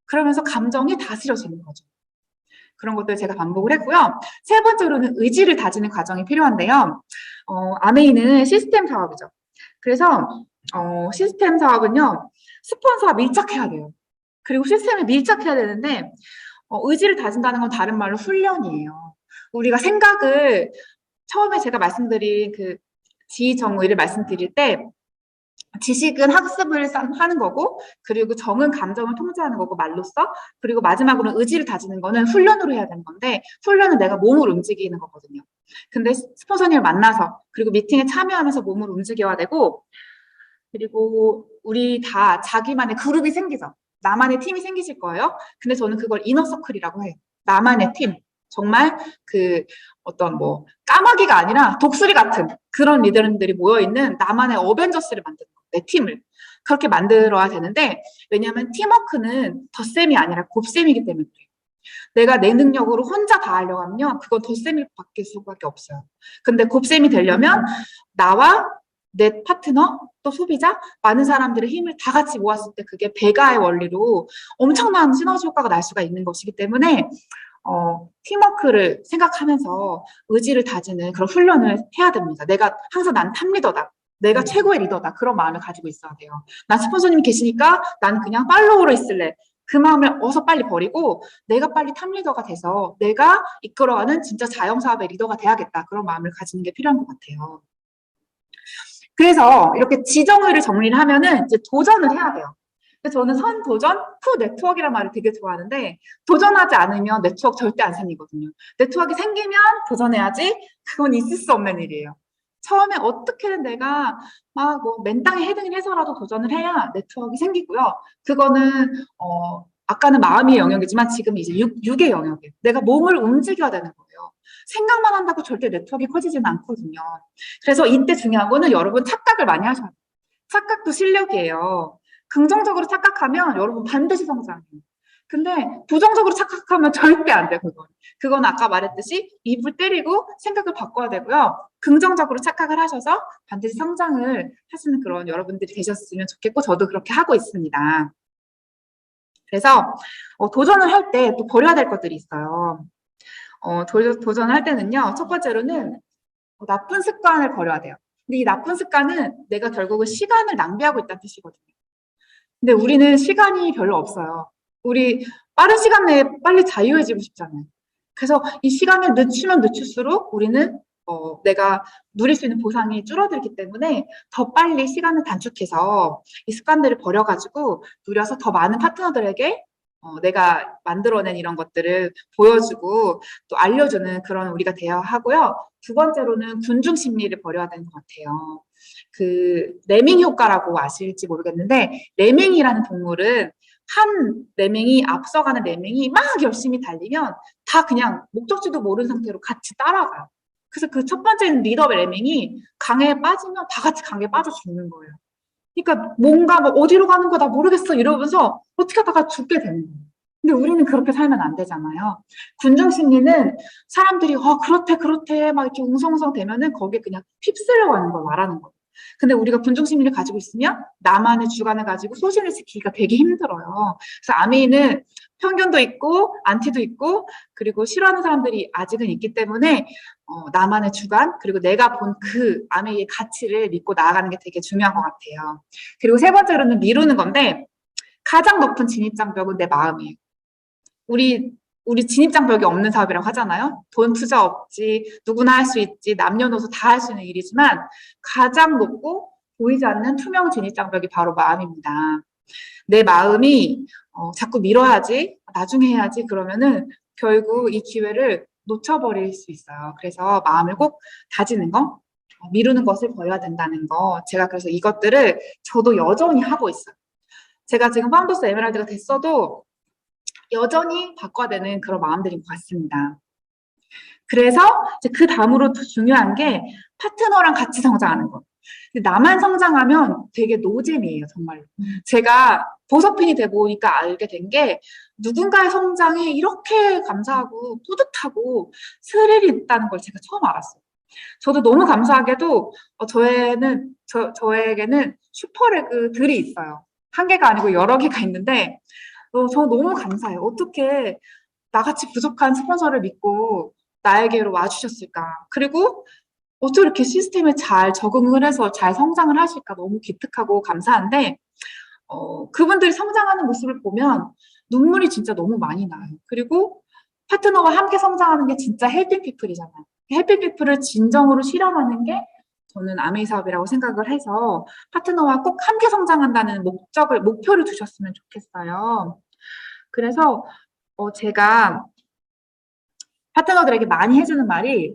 그러면서 감정이 다스려지는 거죠. 그런 것들 제가 반복을 했고요. 세 번째로는 의지를 다지는 과정이 필요한데요. 아메이는 시스템 사업이죠. 그래서 시스템 사업은요, 스폰서와 밀착해야 돼요. 그리고 시스템에 밀착해야 되는데, 의지를 다진다는 건 다른 말로 훈련이에요. 우리가 생각을, 처음에 제가 말씀드린 그 지정의를 말씀드릴 때, 지식은 학습을 하는 거고, 그리고 정은 감정을 통제하는 거고, 말로써, 그리고 마지막으로 의지를 다지는 거는 훈련으로 해야 되는 건데, 훈련은 내가 몸을 움직이는 거거든요. 근데 스폰서님을 만나서, 그리고 미팅에 참여하면서 몸을 움직여야 되고, 그리고 우리 다 자기만의 그룹이 생기죠. 나만의 팀이 생기실 거예요. 근데 저는 그걸 이너서클이라고 해요. 나만의 팀. 정말 그 어떤 뭐 까마귀가 아니라 독수리 같은 그런 리더들이 모여있는 나만의 어벤져스를 만드는 거예요. 내 팀을. 그렇게 만들어야 되는데 왜냐하면 팀워크는 덧셈이 아니라 곱셈이기 때문에 그래요. 내가 내 능력으로 혼자 다 하려고 하면요. 그건 덧셈이 바뀔 수밖에 없어요. 근데 곱셈이 되려면 나와 내 파트너, 또 소비자, 많은 사람들의 힘을 다 같이 모았을 때 그게 배가의 원리로 엄청난 시너지 효과가 날 수가 있는 것이기 때문에 팀워크를 생각하면서 의지를 다지는 그런 훈련을 해야 됩니다. 내가 항상 난 탑리더다. 내가 최고의 리더다. 그런 마음을 가지고 있어야 돼요. 난 스폰서님이 계시니까 나는 그냥 팔로우로 있을래. 그 마음을 어서 빨리 버리고 내가 빨리 탑리더가 돼서 내가 이끌어가는 진짜 자영사업의 리더가 돼야겠다. 그런 마음을 가지는 게 필요한 것 같아요. 그래서 이렇게 지정의를 정리를 하면은 이제 도전을 해야 돼요. 그래서 저는 선도전, 후네트워크이라는 말을 되게 좋아하는데 도전하지 않으면 네트워크 절대 안 생기거든요. 네트워크가 생기면 도전해야지 그건 있을 수 없는 일이에요. 처음에 어떻게든 내가 막 뭐 맨땅에 헤딩을 해서라도 도전을 해야 네트워크가 생기고요. 그거는 아까는 마음의 영역이지만 지금 이제 육의 영역이에요. 내가 몸을 움직여야 되는 거예요. 생각만 한다고 절대 네트워크가 커지지는 않거든요. 그래서 이때 중요한 거는 여러분 착각을 많이 하셔야 돼요. 착각도 실력이에요. 긍정적으로 착각하면 여러분 반드시 성장해요. 근데 부정적으로 착각하면 절대 안 돼요, 그건. 그건 아까 말했듯이 입을 때리고 생각을 바꿔야 되고요. 긍정적으로 착각을 하셔서 반드시 성장을 하시는 그런 여러분들이 되셨으면 좋겠고, 저도 그렇게 하고 있습니다. 그래서 도전을 할 때 또 버려야 될 것들이 있어요. 도전을 할 때는요, 첫 번째로는 나쁜 습관을 버려야 돼요. 근데 이 나쁜 습관은 내가 결국은 시간을 낭비하고 있다는 뜻이거든요. 근데 우리는 시간이 별로 없어요. 우리 빠른 시간 내에 빨리 자유해지고 싶잖아요. 그래서 이 시간을 늦추면 늦출수록 우리는 내가 누릴 수 있는 보상이 줄어들기 때문에 더 빨리 시간을 단축해서 이 습관들을 버려가지고 누려서 더 많은 파트너들에게 내가 만들어낸 이런 것들을 보여주고 또 알려주는 그런 우리가 되어야 하고요. 두 번째로는 군중 심리를 버려야 되는 것 같아요. 그 레밍 효과라고 아실지 모르겠는데 레밍이라는 동물은 한 레밍이 앞서가는 레밍이 막 열심히 달리면 다 그냥 목적지도 모르는 상태로 같이 따라가요. 그래서 그 첫 번째는 리더 레밍이 강에 빠지면 다 같이 강에 빠져 죽는 거예요. 그러니까 뭔가 뭐 어디로 가는 거다 모르겠어 이러면서 어떻게 하다가 죽게 되는 거예요. 근데 우리는 그렇게 살면 안 되잖아요. 군중 심리는 사람들이 그렇대 그렇대 막 이렇게 웅성웅성 되면은 거기에 그냥 휩쓸려 가는 걸 말하는 거예요. 근데 우리가 군중 심리를 가지고 있으면 나만의 주관을 가지고 소신을 지키기가 되게 힘들어요. 그래서 아메이는 편견도 있고 안티도 있고 그리고 싫어하는 사람들이 아직은 있기 때문에 나만의 주관 그리고 내가 본 그 아메이의 가치를 믿고 나아가는 게 되게 중요한 것 같아요. 그리고 세 번째로는 미루는 건데 가장 높은 진입장벽은 내 마음이에요. 우리 진입장벽이 없는 사업이라고 하잖아요. 돈 투자 없지, 누구나 할 수 있지, 남녀노소 다 할 수 있는 일이지만 가장 높고 보이지 않는 투명 진입장벽이 바로 마음입니다. 내 마음이 자꾸 미뤄야지, 나중에 해야지 그러면은 결국 이 기회를 놓쳐버릴 수 있어요. 그래서 마음을 꼭 다지는 거, 미루는 것을 버려야 된다는 거. 제가 그래서 이것들을 저도 여전히 하고 있어요. 제가 지금 파운더스 에메랄드가 됐어도 여전히 바꿔야 되는 그런 마음들인 것 같습니다. 그래서 이제 그 다음으로 더 중요한 게 파트너랑 같이 성장하는 거. 나만 성장하면 되게 노잼이에요, 정말로. 제가 보석핀이 되고 보니까 알게 된 게 누군가의 성장에 이렇게 감사하고 뿌듯하고 스릴이 있다는 걸 제가 처음 알았어요. 저도 너무 감사하게도 저에게는 슈퍼레그들이 있어요. 한 개가 아니고 여러 개가 있는데 저 너무 감사해요. 어떻게 나같이 부족한 스폰서를 믿고 나에게로 와주셨을까. 그리고 어떻게 이렇게 시스템에 잘 적응을 해서 잘 성장을 하실까 너무 기특하고 감사한데, 그분들이 성장하는 모습을 보면 눈물이 진짜 너무 많이 나요. 그리고 파트너와 함께 성장하는 게 진짜 헬핑 피플이잖아요. 헬핑 피플을 진정으로 실현하는 게 저는 아메이 사업이라고 생각을 해서 파트너와 꼭 함께 성장한다는 목표를 두셨으면 좋겠어요. 그래서 제가 파트너들에게 많이 해주는 말이,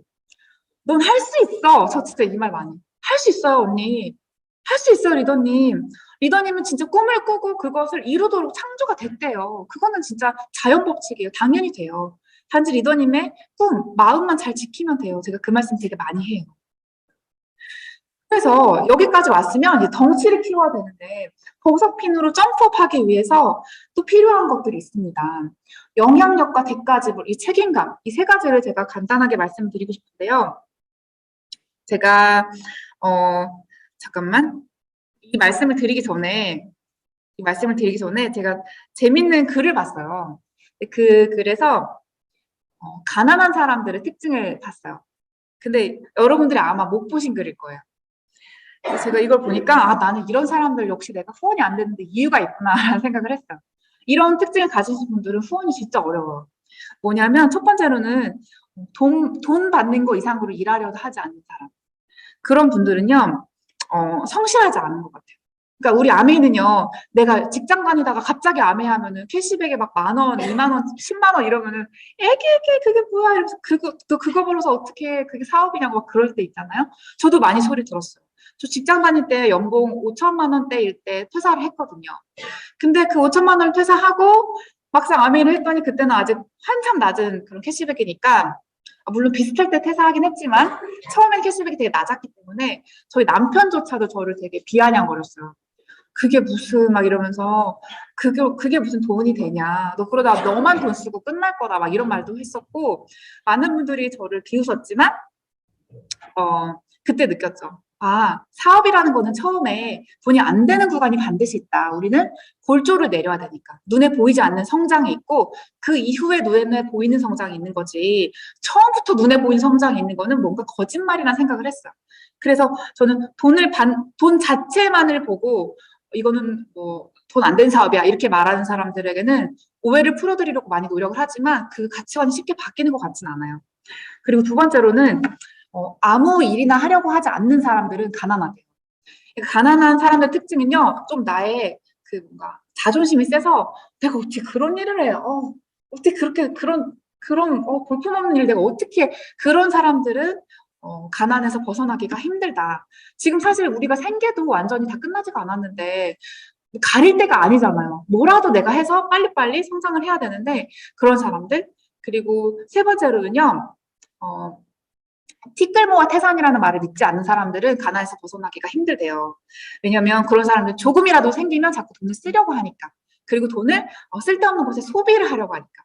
넌 할 수 있어. 저 진짜 이 말 많이. 할 수 있어요, 언니. 할 수 있어요, 리더님. 리더님은 진짜 꿈을 꾸고 그것을 이루도록 창조가 됐대요. 그거는 진짜 자연 법칙이에요. 당연히 돼요. 단지 리더님의 꿈, 마음만 잘 지키면 돼요. 제가 그 말씀 되게 많이 해요. 그래서 여기까지 왔으면 이제 덩치를 키워야 되는데, 보석핀으로 점프업하기 위해서 또 필요한 것들이 있습니다. 영향력과 대가지불, 이 책임감, 이 세 가지를 제가 간단하게 말씀드리고 싶은데요. 제가 잠깐만, 이 말씀을 드리기 전에 제가 재밌는 글을 봤어요. 그 글에서 가난한 사람들의 특징을 봤어요. 근데 여러분들이 아마 못 보신 글일 거예요. 그래서 제가 이걸 보니까 나는 이런 사람들 역시 내가 후원이 안 되는데 이유가 있구나라는 생각을 했어요. 이런 특징을 가지신 분들은 후원이 진짜 어려워요. 뭐냐면 첫 번째로는 돈 받는 거 이상으로 일하려고 하지 않는 사람. 그런 분들은요, 성실하지 않은 것 같아요. 그러니까 우리 아메이는요, 내가 직장 다니다가 갑자기 아메이 하면은 캐시백에 막 10,000원, 20,000원, 10,000원 이러면은 애기 그게 뭐야 이러면서 그거 벌어서 어떻게 그게 사업이냐고 막 그럴 때 있잖아요. 저도 많이 소리 들었어요. 저 직장 다닐 때 연봉 5천만 원대일 때 퇴사를 했거든요. 근데 그 5천만 원을 퇴사하고 막상 아메이를 했더니 그때는 아직 한참 낮은 그런 캐시백이니까, 물론 비슷할 때 퇴사하긴 했지만 처음엔 캐시백이 되게 낮았기 때문에 저희 남편조차도 저를 되게 비아냥거렸어요. 그게 무슨 막 이러면서 그게 무슨 돈이 되냐. 너 그러다 너만 돈 쓰고 끝날 거다. 막 이런 말도 했었고, 많은 분들이 저를 비웃었지만 그때 느꼈죠. 사업이라는 거는 처음에 돈이 안 되는 구간이 반드시 있다. 우리는 골조를 내려야 되니까. 눈에 보이지 않는 성장이 있고, 그 이후에 눈에 보이는 성장이 있는 거지. 처음부터 눈에 보이는 성장이 있는 거는 뭔가 거짓말이라는 생각을 했어요. 그래서 저는 돈 자체만을 보고, 이거는 뭐, 돈 안 된 사업이야. 이렇게 말하는 사람들에게는 오해를 풀어드리려고 많이 노력을 하지만 그 가치관이 쉽게 바뀌는 것 같진 않아요. 그리고 두 번째로는 아무 일이나 하려고 하지 않는 사람들은 가난하대요. 그러니까 가난한 사람들 특징은요, 좀 나의 그 뭔가 자존심이 세서 내가 어떻게 그런 일을 해? 어떻게 그렇게 그런 볼품없는 일 내가 어떻게 그런 사람들은 가난에서 벗어나기가 힘들다. 지금 사실 우리가 생계도 완전히 다 끝나지가 않았는데 가릴 때가 아니잖아요. 뭐라도 내가 해서 빨리빨리 성장을 해야 되는데 그런 사람들. 그리고 세 번째로는요. 티끌모아 태산이라는 말을 믿지 않는 사람들은 가난에서 벗어나기가 힘들대요. 왜냐면 그런 사람들 조금이라도 생기면 자꾸 돈을 쓰려고 하니까. 그리고 돈을 쓸데없는 곳에 소비를 하려고 하니까.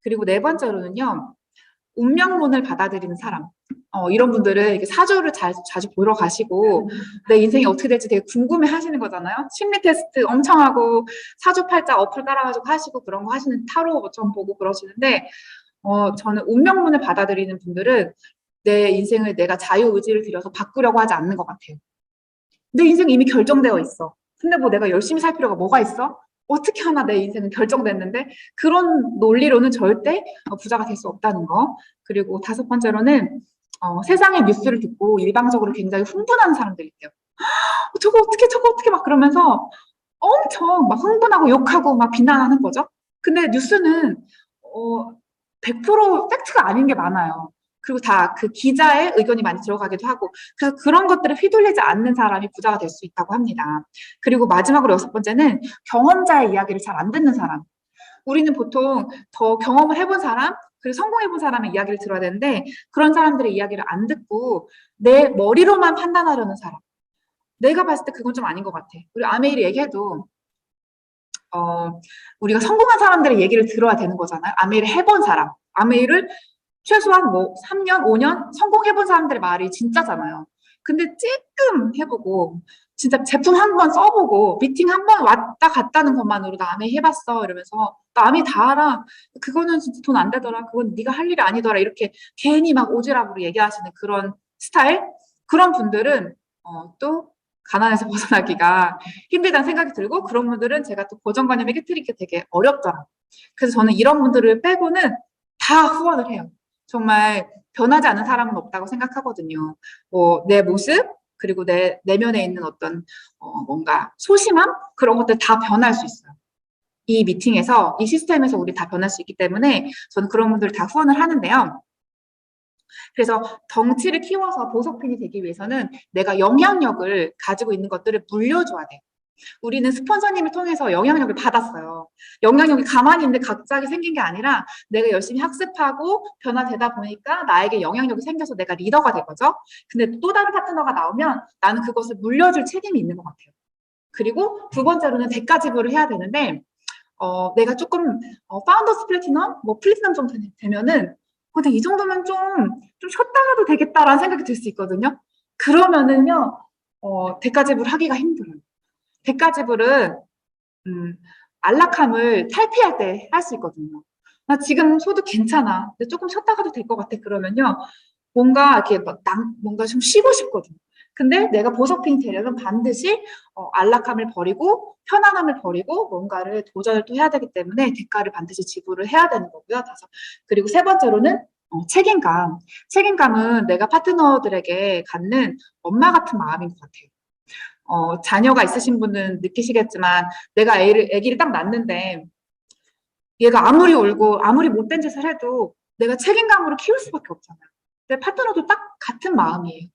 그리고 네 번째로는요. 운명론을 받아들이는 사람. 이런 분들은 이렇게 사주를 자주 보러 가시고 내 인생이 어떻게 될지 되게 궁금해 하시는 거잖아요. 심리 테스트 엄청 하고 사주팔자 어플 깔아가지고 하시고 그런 거 하시는 타로 좀 보고 그러시는데 저는 운명론을 받아들이는 분들은 내 인생을 내가 자유의지를 들여서 바꾸려고 하지 않는 것 같아요. 내 인생이 이미 결정되어 있어. 근데 뭐 내가 열심히 살 필요가 뭐가 있어? 어떻게 하나 내 인생은 결정됐는데 그런 논리로는 절대 부자가 될 수 없다는 거. 그리고 다섯 번째로는 세상의 뉴스를 듣고 일방적으로 굉장히 흥분하는 사람들이 있대요. 저거 어떻게 막 그러면서 엄청 막 흥분하고 욕하고 막 비난하는 거죠. 근데 뉴스는 100% 팩트가 아닌 게 많아요. 그리고 다 그 기자의 의견이 많이 들어가기도 하고, 그래서 그런 것들을 휘둘리지 않는 사람이 부자가 될 수 있다고 합니다. 그리고 마지막으로 여섯 번째는 경험자의 이야기를 잘 안 듣는 사람. 우리는 보통 더 경험을 해본 사람, 그리고 성공해본 사람의 이야기를 들어야 되는데, 그런 사람들의 이야기를 안 듣고 내 머리로만 판단하려는 사람. 내가 봤을 때 그건 좀 아닌 것 같아. 우리 아메이를 얘기해도 우리가 성공한 사람들의 얘기를 들어야 되는 거잖아요. 아메이를 해본 사람. 아메이를 최소한 뭐 3년, 5년 성공해본 사람들의 말이 진짜잖아요. 근데 찔끔 해보고 진짜 제품 한 번 써보고 미팅 한 번 왔다 갔다는 것만으로 나 아메이 해봤어 이러면서 나 아메이 다 알아. 그거는 진짜 돈 안 되더라. 그건 네가 할 일이 아니더라. 이렇게 괜히 막 오지랖으로 얘기하시는 그런 스타일 그런 분들은 또 가난에서 벗어나기가 힘들다는 생각이 들고 그런 분들은 제가 또 고정관념에 깨트리기 되게 어렵더라고요. 그래서 저는 이런 분들을 빼고는 다 후원을 해요. 정말 변하지 않은 사람은 없다고 생각하거든요. 뭐 내 모습 그리고 내 내면에 있는 어떤 뭔가 소심함 그런 것들 다 변할 수 있어요. 이 미팅에서 이 시스템에서 우리 다 변할 수 있기 때문에 저는 그런 분들 다 후원을 하는데요. 그래서 덩치를 키워서 보석핀이 되기 위해서는 내가 영향력을 가지고 있는 것들을 물려줘야 돼. 우리는 스폰서님을 통해서 영향력을 받았어요. 영향력이 가만히 있는데 갑자기 생긴 게 아니라 내가 열심히 학습하고 변화되다 보니까 나에게 영향력이 생겨서 내가 리더가 된 거죠. 근데 또 다른 파트너가 나오면 나는 그것을 물려줄 책임이 있는 것 같아요. 그리고 두 번째로는 대가 지불을 해야 되는데 내가 조금 파운더스 플래티넘, 뭐 플래티넘 정도 되면은 근데 이 정도면 좀 쉬었다가도 되겠다라는 생각이 들 수 있거든요. 그러면은요, 대가 지불하기가 힘들어요. 대가 지불은 안락함을 탈피할 때 할 수 있거든요. 나 지금 소득 괜찮아. 근데 조금 쉬었다가도 될 것 같아. 그러면요, 뭔가 이렇게 뭔가 좀 쉬고 싶거든요. 근데 내가 보석핑이 되려면 반드시 안락함을 버리고 편안함을 버리고 뭔가를 도전을 또 해야 되기 때문에 대가를 반드시 지불을 해야 되는 거고요. 그리고 세 번째로는 책임감. 책임감은 내가 파트너들에게 갖는 엄마 같은 마음인 것 같아요. 자녀가 있으신 분은 느끼시겠지만 내가 아기를 딱 낳는데 얘가 아무리 울고 아무리 못된 짓을 해도 내가 책임감으로 키울 수밖에 없잖아요. 내 파트너도 딱 같은 마음이에요.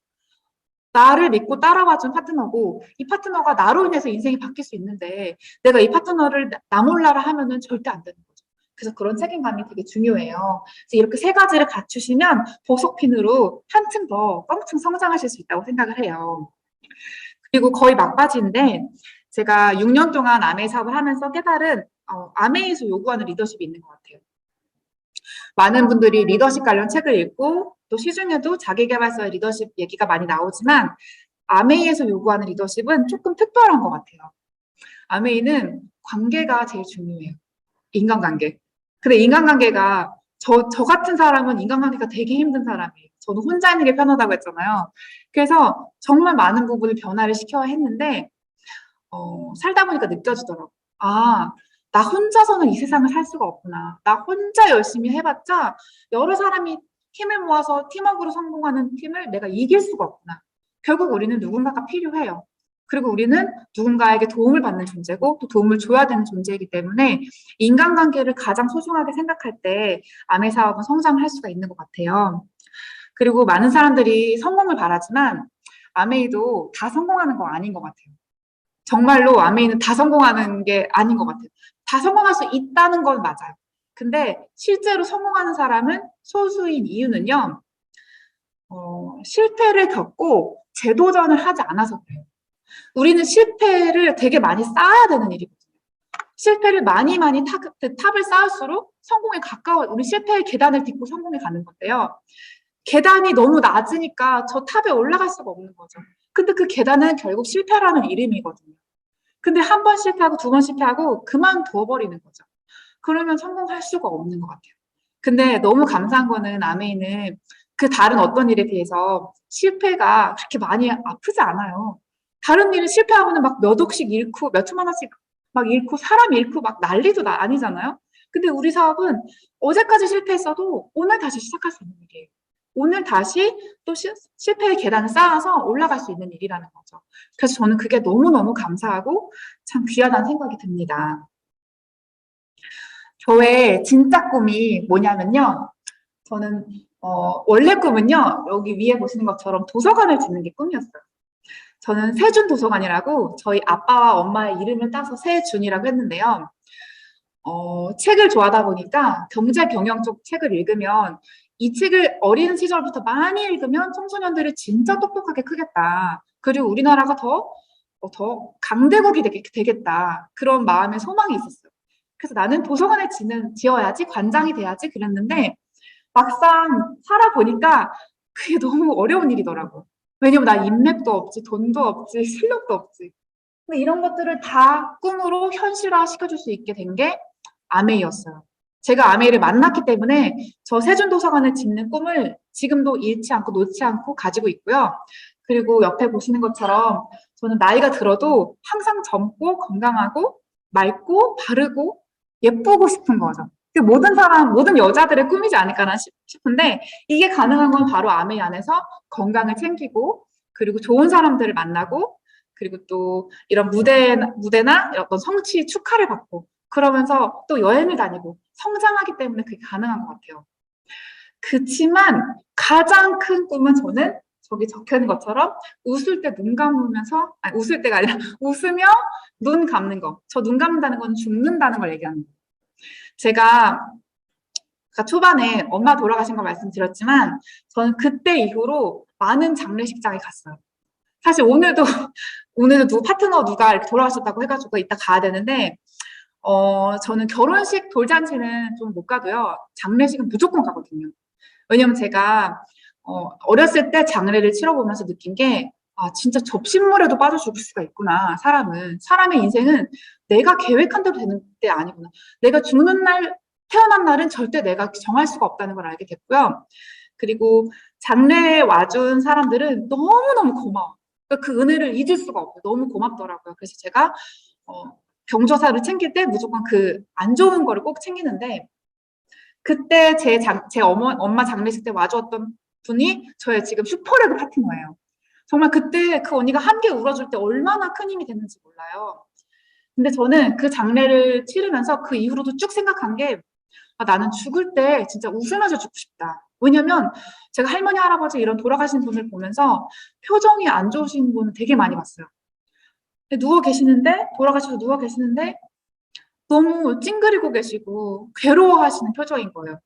나를 믿고 따라와준 파트너고 이 파트너가 나로 인해서 인생이 바뀔 수 있는데 내가 이 파트너를 나 몰라라 하면은 절대 안 되는 거죠. 그래서 그런 책임감이 되게 중요해요. 그래서 이렇게 세 가지를 갖추시면 보석핀으로 한층 더 껑충 성장하실 수 있다고 생각을 해요. 그리고 거의 막바지인데 제가 6년 동안 아메이 사업을 하면서 깨달은 아메이에서 요구하는 리더십이 있는 것 같아요. 많은 분들이 리더십 관련 책을 읽고 또 시중에도 자기계발서의 리더십 얘기가 많이 나오지만 아메이에서 요구하는 리더십은 조금 특별한 것 같아요. 아메이는 관계가 제일 중요해요. 인간관계. 근데 인간관계가 저 같은 사람은 인간관계가 되게 힘든 사람이에요. 저는 혼자 있는 게 편하다고 했잖아요. 그래서 정말 많은 부분을 변화를 시켜야 했는데 살다 보니까 느껴지더라고요. 아, 나 혼자서는 이 세상을 살 수가 없구나. 나 혼자 열심히 해봤자 여러 사람이 힘을 모아서 팀워크로 성공하는 팀을 내가 이길 수가 없구나. 결국 우리는 누군가가 필요해요. 그리고 우리는 누군가에게 도움을 받는 존재고 또 도움을 줘야 되는 존재이기 때문에 인간관계를 가장 소중하게 생각할 때 아메 사업은 성장을 할 수가 있는 것 같아요. 그리고 많은 사람들이 성공을 바라지만 아메이도 다 성공하는 거 아닌 것 같아요. 정말로 아메이는 다 성공하는 게 아닌 것 같아요. 다 성공할 수 있다는 건 맞아요. 근데 실제로 성공하는 사람은 소수인 이유는요, 실패를 겪고 재도전을 하지 않아서 그래요. 우리는 실패를 되게 많이 쌓아야 되는 일이거든요. 실패를 많이 탑을 쌓을수록 성공에 가까워, 우리 실패의 계단을 딛고 성공에 가는 건데요. 계단이 너무 낮으니까 저 탑에 올라갈 수가 없는 거죠. 근데 그 계단은 결국 실패라는 이름이거든요. 근데 한 번 실패하고 두 번 실패하고 그만둬버리는 거죠. 그러면 성공할 수가 없는 것 같아요. 근데 너무 감사한 거는 아메이는 그 다른 어떤 일에 비해서 실패가 그렇게 많이 아프지 않아요. 다른 일은 실패하고는 막 몇 억씩 잃고 몇 천만 원씩 막 잃고 사람 잃고 막 난리도 아니잖아요. 근데 우리 사업은 어제까지 실패했어도 오늘 다시 시작할 수 있는 일이에요. 오늘 다시 또 실패의 계단을 쌓아서 올라갈 수 있는 일이라는 거죠. 그래서 저는 그게 너무너무 감사하고 참 귀하다는 생각이 듭니다. 저의 진짜 꿈이 뭐냐면요. 저는 원래 꿈은요. 여기 위에 보시는 것처럼 도서관을 짓는 게 꿈이었어요. 저는 세준 도서관이라고 저희 아빠와 엄마의 이름을 따서 세준이라고 했는데요. 책을 좋아하다 보니까 경제 경영 쪽 책을 읽으면 이 책을 어린 시절부터 많이 읽으면 청소년들을 진짜 똑똑하게 크겠다. 그리고 우리나라가 더 강대국이 되겠다. 그런 마음의 소망이 있었어요. 그래서 나는 도서관을 지어야지, 관장이 돼야지 그랬는데 막상 살아보니까 그게 너무 어려운 일이더라고요. 왜냐면 나 인맥도 없지, 돈도 없지, 실력도 없지. 근데 이런 것들을 다 꿈으로 현실화 시켜줄 수 있게 된 게 아메이였어요. 제가 아메이를 만났기 때문에 저 세준도서관을 짓는 꿈을 지금도 잃지 않고 놓지 않고 가지고 있고요. 그리고 옆에 보시는 것처럼 저는 나이가 들어도 항상 젊고 건강하고 맑고 바르고 예쁘고 싶은 거죠. 그 모든 사람, 모든 여자들의 꿈이지 않을까나 싶은데 이게 가능한 건 바로 아메이 안에서 건강을 챙기고 그리고 좋은 사람들을 만나고 그리고 또 이런 무대나 어떤 성취 축하를 받고 그러면서 또 여행을 다니고 성장하기 때문에 그게 가능한 것 같아요. 그치만 가장 큰 꿈은 저는 저기 적혀 있는 것처럼 웃을 때 눈 감으면서, 아니, 웃을 때가 아니라 웃으며 눈 감는 거. 저 눈 감는다는 건 죽는다는 걸 얘기하는 거예요. 제가 초반에 엄마 돌아가신 거 말씀드렸지만 저는 그때 이후로 많은 장례식장에 갔어요. 사실 오늘도 파트너 누가 이렇게 돌아가셨다고 해가지고 이따 가야 되는데 저는 결혼식 돌잔치는 좀 못 가도요. 장례식은 무조건 가거든요. 왜냐면 제가 어렸을 때 장례를 치러보면서 느낀 게 아, 진짜 접신물에도 빠져 죽을 수가 있구나. 사람의 인생은 내가 계획한 대로 되는 게 아니구나. 내가 죽는 날, 태어난 날은 절대 내가 정할 수가 없다는 걸 알게 됐고요. 그리고 장례에 와준 사람들은 너무너무 고마워. 그러니까 그 은혜를 잊을 수가 없어요. 너무 고맙더라고요. 그래서 제가 경조사를 챙길 때 무조건 그 안 좋은 거를 꼭 챙기는데 그때 제 엄마 장례식 때 와주었던 분이 저의 지금 슈퍼레그 파트너예요. 정말 그때 그 언니가 함께 울어줄 때 얼마나 큰 힘이 됐는지 몰라요. 근데 저는 그 장례를 치르면서 그 이후로도 쭉 생각한 게 아, 나는 죽을 때 진짜 웃으면서 죽고 싶다. 왜냐면 제가 할머니, 할아버지 이런 돌아가신 분을 보면서 표정이 안 좋으신 분을 되게 많이 봤어요. 돌아가셔서 누워 계시는데 너무 찡그리고 계시고 괴로워하시는 표정인 거예요.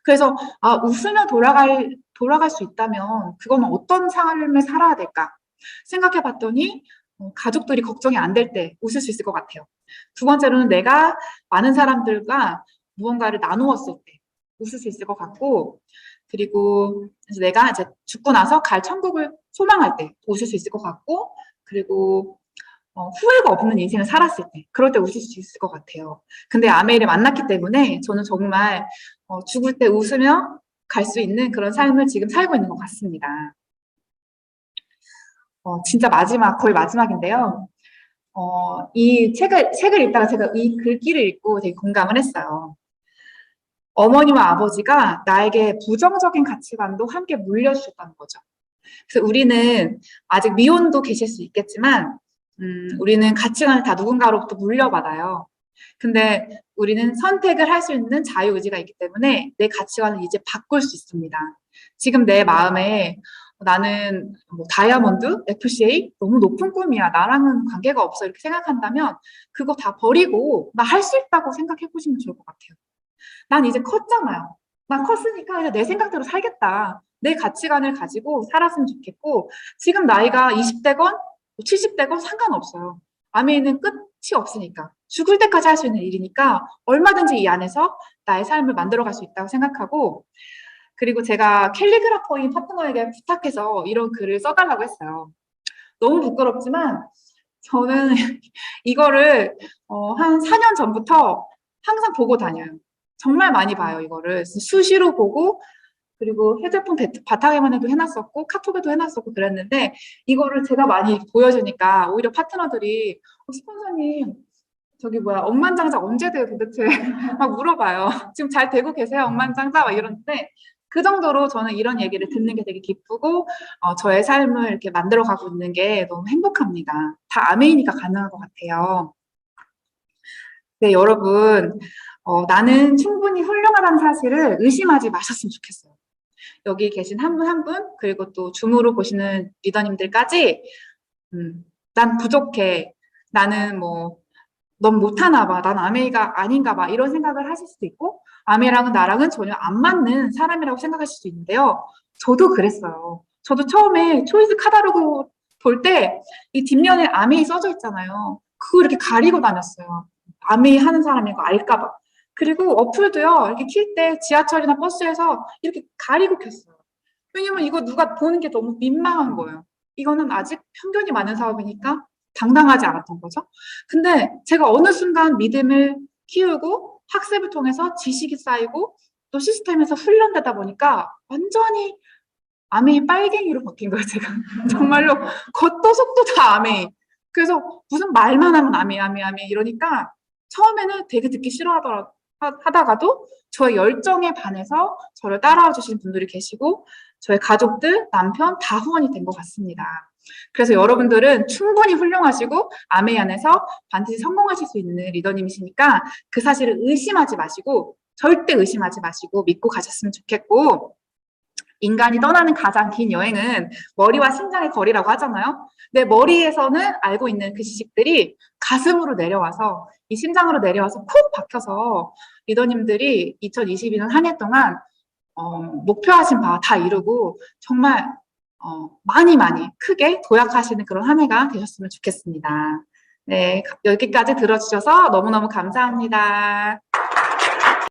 그래서 아, 웃으며 돌아갈 수 있다면 그거는 어떤 삶을 살아야 될까 생각해 봤더니 가족들이 걱정이 안 될 때 웃을 수 있을 것 같아요. 두 번째로는 내가 많은 사람들과 무언가를 나누었을 때 웃을 수 있을 것 같고 그리고 내가 이제 죽고 나서 갈 천국을 소망할 때 웃을 수 있을 것 같고 그리고 후회가 없는 인생을 살았을 때 그럴 때 웃을 수 있을 것 같아요. 근데 아메이를 만났기 때문에 저는 정말 죽을 때 웃으며 갈 수 있는 그런 삶을 지금 살고 있는 것 같습니다. 진짜 거의 마지막인데요. 이 책을 읽다가 제가 이 글귀를 읽고 되게 공감을 했어요. 어머니와 아버지가 나에게 부정적인 가치관도 함께 물려주셨다는 거죠. 그래서 우리는 아직 미혼도 계실 수 있겠지만, 우리는 가치관을 다 누군가로부터 물려받아요. 근데 우리는 선택을 할 수 있는 자유의지가 있기 때문에 내 가치관을 이제 바꿀 수 있습니다. 지금 내 마음에 나는 뭐 다이아몬드, FCA 너무 높은 꿈이야. 나랑은 관계가 없어. 이렇게 생각한다면 그거 다 버리고 나 할 수 있다고 생각해 보시면 좋을 것 같아요. 난 이제 컸잖아요. 난 컸으니까 이제 내 생각대로 살겠다. 내 가치관을 가지고 살았으면 좋겠고 지금 나이가 20대건 70대건 상관없어요. 아메이는 끝이 없으니까. 죽을 때까지 할 수 있는 일이니까 얼마든지 이 안에서 나의 삶을 만들어갈 수 있다고 생각하고 그리고 제가 캘리그라퍼인 파트너에게 부탁해서 이런 글을 써달라고 했어요. 너무 부끄럽지만 저는 이거를 한 4년 전부터 항상 보고 다녀요. 정말 많이 봐요, 이거를. 수시로 보고 그리고 휴대폰 바탕에만 해도 해놨었고 카톡에도 해놨었고 그랬는데 이거를 제가 많이 보여주니까 오히려 파트너들이 스폰서님 저기 뭐야 억만장자 언제 돼요 도대체 막 물어봐요. 지금 잘 되고 계세요 억만장자 막 이러는데 그 정도로 저는 이런 얘기를 듣는 게 되게 기쁘고 저의 삶을 이렇게 만들어가고 있는 게 너무 행복합니다. 다 아메이니까 가능한 것 같아요. 네, 여러분 나는 충분히 훌륭하다는 사실을 의심하지 마셨으면 좋겠어요. 여기 계신 한 분 한 분, 그리고 또 줌으로 보시는 리더님들까지, 난 부족해. 나는 넌 못하나 봐. 난 아메이가 아닌가 봐. 이런 생각을 하실 수도 있고, 아메이랑은 나랑은 전혀 안 맞는 사람이라고 생각하실 수도 있는데요. 저도 그랬어요. 저도 처음에 초이스 카탈로그 볼 때, 이 뒷면에 아메이 써져 있잖아요. 그거 이렇게 가리고 다녔어요. 아메이 하는 사람인 거 알까 봐. 그리고 어플도요, 이렇게 킬 때 지하철이나 버스에서 이렇게 가리고 켰어요. 왜냐면 이거 누가 보는 게 너무 민망한 거예요. 이거는 아직 편견이 많은 사업이니까 당당하지 않았던 거죠. 근데 제가 어느 순간 믿음을 키우고 학습을 통해서 지식이 쌓이고 또 시스템에서 훈련되다 보니까 완전히 아메이 빨갱이로 바뀐 거예요, 제가. 정말로 겉도 속도 다 아메이. 그래서 무슨 말만 하면 아메이, 아메이, 아메이 이러니까 처음에는 되게 듣기 하다가도 저의 열정에 반해서 저를 따라와 주신 분들이 계시고 저의 가족들, 남편 다 후원이 된 것 같습니다. 그래서 여러분들은 충분히 훌륭하시고 아메이 안에서 반드시 성공하실 수 있는 리더님이시니까 그 사실을 의심하지 마시고 절대 의심하지 마시고 믿고 가셨으면 좋겠고 인간이 떠나는 가장 긴 여행은 머리와 심장의 거리라고 하잖아요. 내 머리에서는 알고 있는 그 지식들이 가슴으로 내려와서 이 심장으로 내려와서 콕 박혀서 리더님들이 2022년 한 해 동안 목표하신 바 다 이루고 정말 많이 크게 도약하시는 그런 한 해가 되셨으면 좋겠습니다. 네, 여기까지 들어주셔서 너무너무 감사합니다.